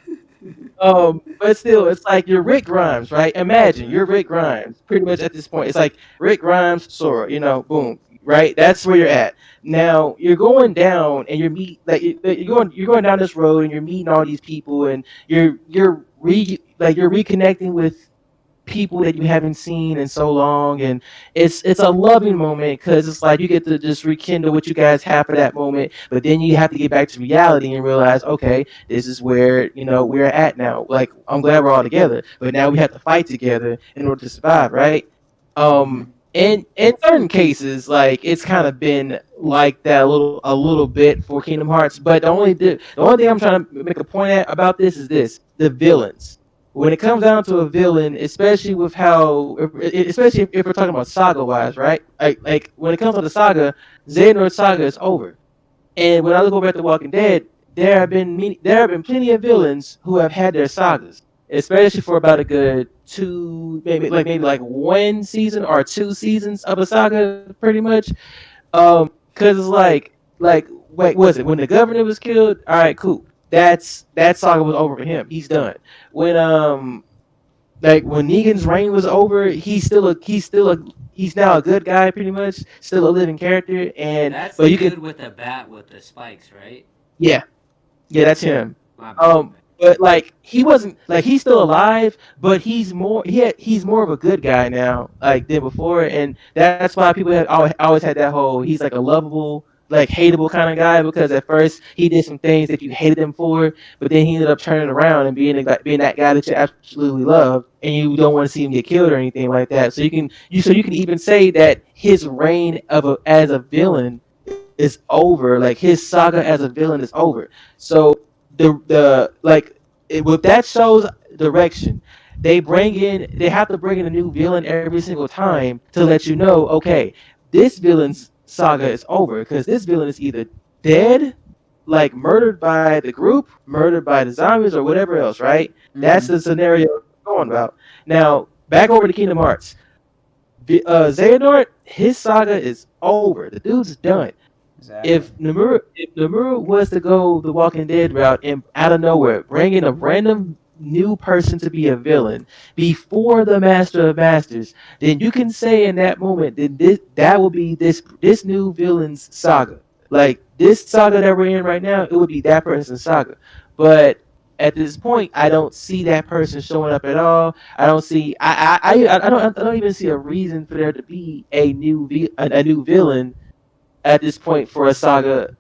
but still, it's like you're Rick Grimes, right? Imagine you're Rick Grimes, pretty much at this point. It's like Rick Grimes, Sora, boom, right? That's where you're at. Now you're going down, and you're going down this road, and you're meeting all these people, and you're reconnecting with people that you haven't seen in so long, and it's a loving moment because it's like you get to just rekindle what you guys have for that moment, but then you have to get back to reality and realize, okay, this is where we're at now. Like, I'm glad we're all together, but now we have to fight together in order to survive, right? Mm-hmm. In certain cases, like, it's kind of been like that a little bit for Kingdom Hearts, but the only thing I'm trying to make a point at about this is this: the villains. When it comes down to a villain, especially with especially if we're talking about saga wise, right? Like when it comes to the saga, Xehanort saga is over. And when I look over at The Walking Dead, there have been plenty of villains who have had their sagas, especially for about a good two, maybe like 1 season or 2 seasons of a saga, pretty much. Because it's like wait, was it when the governor was killed? All right, cool. That saga was over for him. He's done. When when Negan's reign was over, he's now a good guy, pretty much, still a living character. And That's but the you can, dude with the bat with the spikes, right? yeah, yeah, that's him. My bad. But like, he wasn't, like, he's still alive, but he's more of a good guy now, like, than before, and that's why people have always had that whole, he's like a lovable, like, hateable kind of guy, because at first he did some things that you hated him for, but then he ended up turning around and being that guy that you absolutely love, and you don't want to see him get killed or anything like that. So you can even say that his reign as a villain is over. Like, his saga as a villain is over. So the like with that show's direction, they have to bring in a new villain every single time to let you know, okay, this villain's saga is over, because this villain is either dead, like murdered by the group, murdered by the zombies, or whatever else, right? That's Mm-hmm. the scenario we're going about. Now, back over to Kingdom Hearts. Xehanort, his saga is over. The dude's done. Exactly. If Nomura was to go the Walking Dead route and out of nowhere bring in a random new person to be a villain before the Master of Masters, then you can say in that moment that that will be this new villain's saga. Like, this saga that we're in right now, it would be that person's saga. But at this point, I don't see that person showing up at all. I don't see. I don't even see a reason for there to be a new villain at this point for a saga,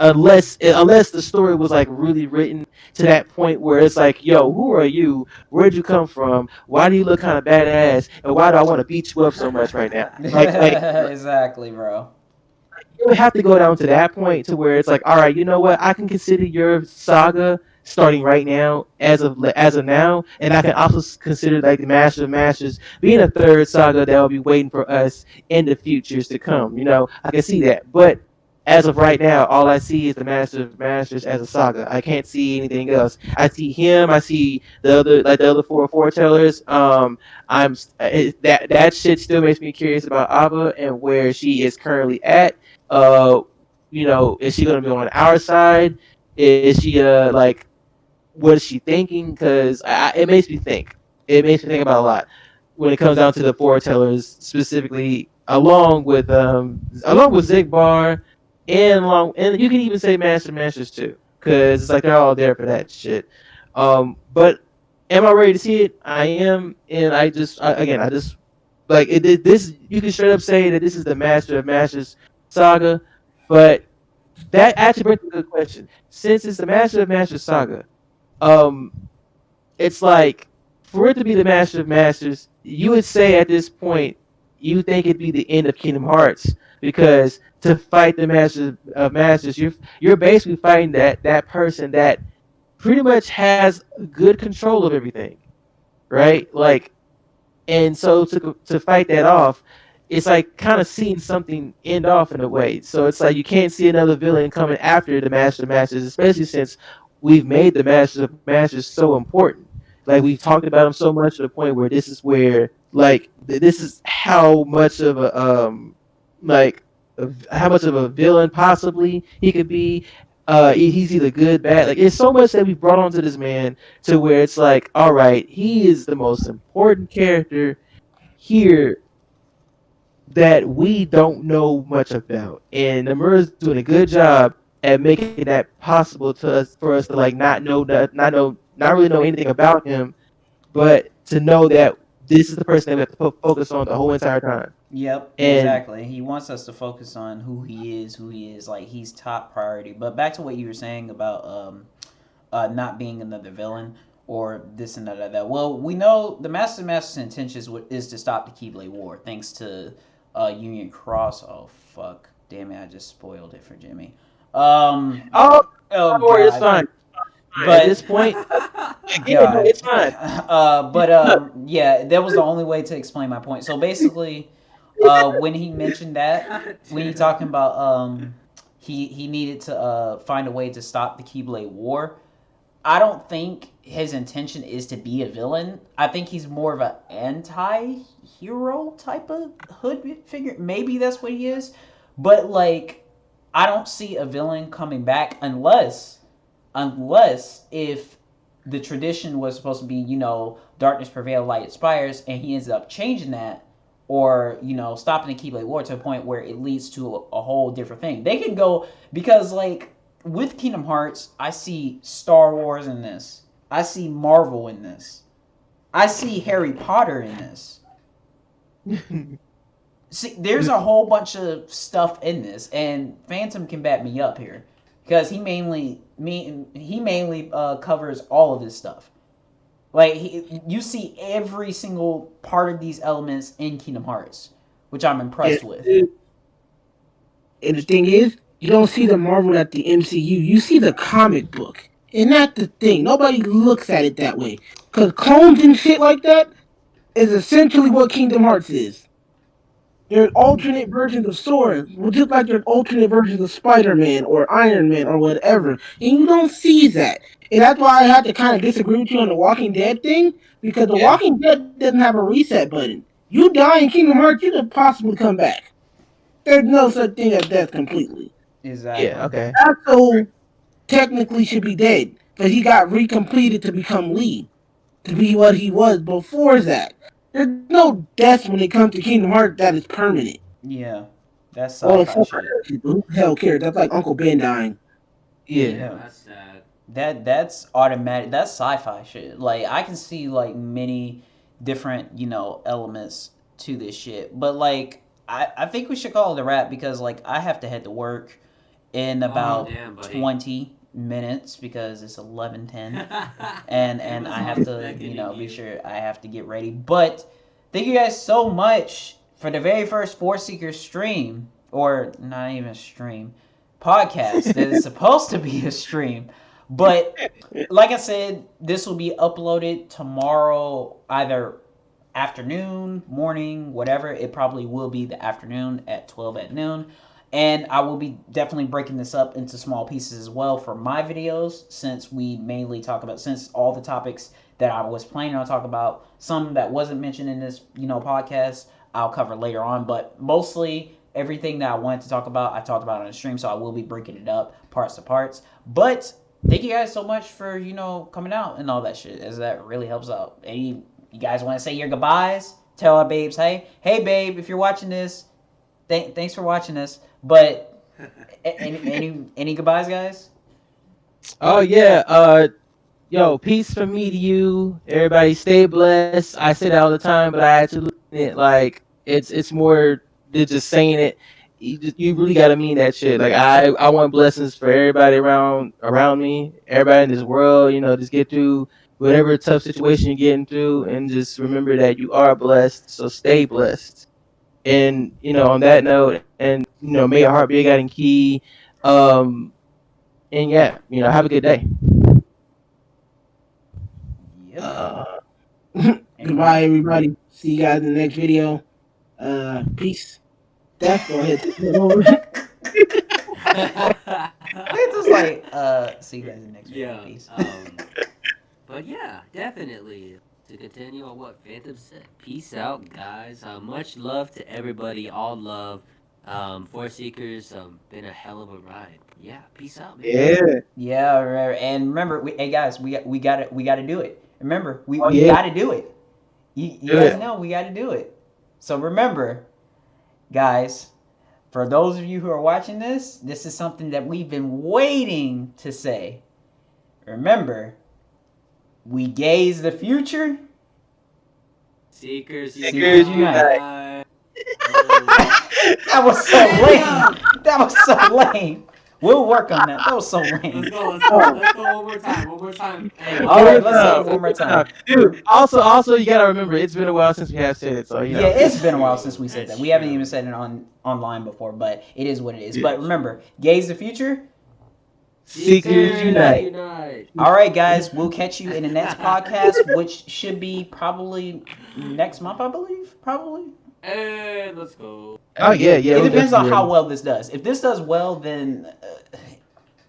unless the story was like really written to that point where it's like, yo, who are you? Where'd you come from? Why do you look kind of badass? And why do I want to beat you up so much right now? Exactly, bro. You would have to go down to that point to where it's like, all right, you know what? I can consider your saga starting right now, as of now, and I can also consider, like, the Master of Masters being a third saga that will be waiting for us in the futures to come. I can see that, but as of right now, all I see is the Master of Masters as a saga. I can't see anything else. I see him. I see the other four foretellers. That shit still makes me curious about Ava and where she is currently at. Uh, is she gonna be on our side? Is she like, what is she thinking? Because it makes me think. It makes me think about a lot when it comes down to the foretellers specifically, along with Zigbar, and you can even say Masters too, because it's like they're all there for that shit. But am I ready to see it? I am, and again, I just, like, this. You can straight up say that this is the Master of Masters saga, but that actually brings up a good question. Since it's the Master of Masters saga, um, it's like, for it to be the Master of Masters, you would say at this point you think it'd be the end of Kingdom Hearts, because to fight the Master of Masters, you're basically fighting that person that pretty much has good control of everything, right? Like, and so to fight that off, it's like kind of seeing something end off in a way. So it's like you can't see another villain coming after the Master of Masters, especially since we've made the Masters of Masters so important. Like we've talked about them so much to the point where this is where like this is how much of a like how much of a villain possibly he could be. He's either good, bad. Like it's so much that we brought onto this man to where it's like, all right, he is the most important character here that we don't know much about, and Nomura's doing a good job at making that possible to us for us to like not really know anything about him, but to know that this is the person that we have to focus on the whole entire time. Yep, And exactly. He wants us to focus on who he is, Like he's top priority. But back to what you were saying about not being another villain or this and that. Well, we know the Master's intentions is to stop the Keyblade War, thanks to Union Cross. Oh fuck, damn it! I just spoiled it for Jimmy. oh, Oh don't worry, it's god. fine. At But this point, yeah, no, God. it's fine. Yeah, that was the only way to explain my point. So basically, when he mentioned that, when he talking about he needed to find a way to stop the Keyblade War. I don't think his intention is to be a villain. I think he's more of an anti-hero type of hood figure. Maybe that's what he is. But like I don't see a villain coming back unless if the tradition was supposed to be, darkness prevail, light inspires, and he ends up changing that, or stopping the Keyblade War to a point where it leads to a whole different thing. They could go because like with Kingdom Hearts, I see Star Wars in this. I see Marvel in this. I see Harry Potter in this. See, there's a whole bunch of stuff in this, and Phantom can back me up here because he mainly covers all of this stuff. Like you see every single part of these elements in Kingdom Hearts, which I'm impressed with. And the thing is, you don't see the Marvel at the MCU. You see the comic book. And that's the thing. Nobody looks at it that way. Because clones and shit like that is essentially what Kingdom Hearts is. They're alternate versions of Sora, just like they're alternate versions of Spider-Man or Iron Man or whatever. And you don't see that. And that's why I had to kind of disagree with you on the Walking Dead thing, because the Walking Dead doesn't have a reset button. You die in Kingdom Hearts, you could possibly come back. There's no such thing as death completely. Exactly. Yeah, okay. Axel technically should be dead, but he got recompleted to become Lee, to be what he was before that. There's no death when it comes to Kingdom Hearts that is permanent. Yeah, that's Well, sci-fi shit. who the hell cares? That's like Uncle Ben dying. Yeah. That's sad. That's automatic. That's sci-fi shit. Like I can see like many different elements to this shit, but like I think we should call it a wrap because like I have to head to work in about damn, buddy. 20 minutes because it's 11:10 and I have to be sure I have to get ready. But thank you guys so much for the very first Four Seekers stream, or not even stream, podcast that is supposed to be a stream. But like I said, this will be uploaded tomorrow, either afternoon, morning, whatever. It probably will be the afternoon at 12 at noon. And I will be definitely breaking this up into small pieces as well for my videos, since since all the topics that I was planning on talking about, some that wasn't mentioned in this, podcast, I'll cover later on. But mostly everything that I wanted to talk about, I talked about on the stream, so I will be breaking it up parts to parts. But thank you guys so much for, coming out and all that shit, as that really helps out. You guys want to say your goodbyes? Tell our babes, hey, babe, if you're watching this, thanks for watching this. But any goodbyes, guys? Oh yeah. Yo, peace from me to you. Everybody stay blessed. I say that all the time, but I actually mean it like it's more than just saying it. You really gotta mean that shit. Like I want blessings for everybody around me, everybody in this world. Just get through whatever tough situation you're getting through, and just remember that you are blessed. So stay blessed. And on that note, and may your heart be a guiding key. And yeah, have a good day. Yep. Goodbye, everybody. See you guys in the next video. Peace. Steph, go ahead. Take it over. It's just like, see you guys in the next Yeah. one. Peace. But yeah, definitely. To continue on what Phantom said, peace out, guys. Much love to everybody. All love. Force Seekers, been a hell of a ride. Yeah, peace out, man. Yeah. Yeah, and remember, hey guys, we gotta do it. Remember, we Oh, yeah. gotta do it. You Do guys it. know we gotta do it. So remember, guys, for those of you who are watching this, this is something that we've been waiting to say. Remember, we gaze the future. Seekers Seekers unite. That was so lame. That was so lame. We'll work on that. That was so lame. Let's go one more time. One more time. Hey, All right, let's say it one more time. Dude, also, you gotta remember, it's been a while since we have said it, so you know. Yeah, it's been a while since we said That's that. We haven't true. even said it online before, but it is what it is. Yeah. But remember, gaze the future. Seekers unite. All right, guys, we'll catch you in the next podcast, which should be probably next month, I believe. Probably. And let's go. Oh yeah. It depends on how well this does. If this does well, then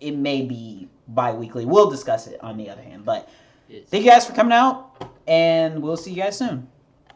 it may be bi-weekly. We'll discuss it on the other hand. But Yes. thank you guys for coming out, and we'll see you guys soon.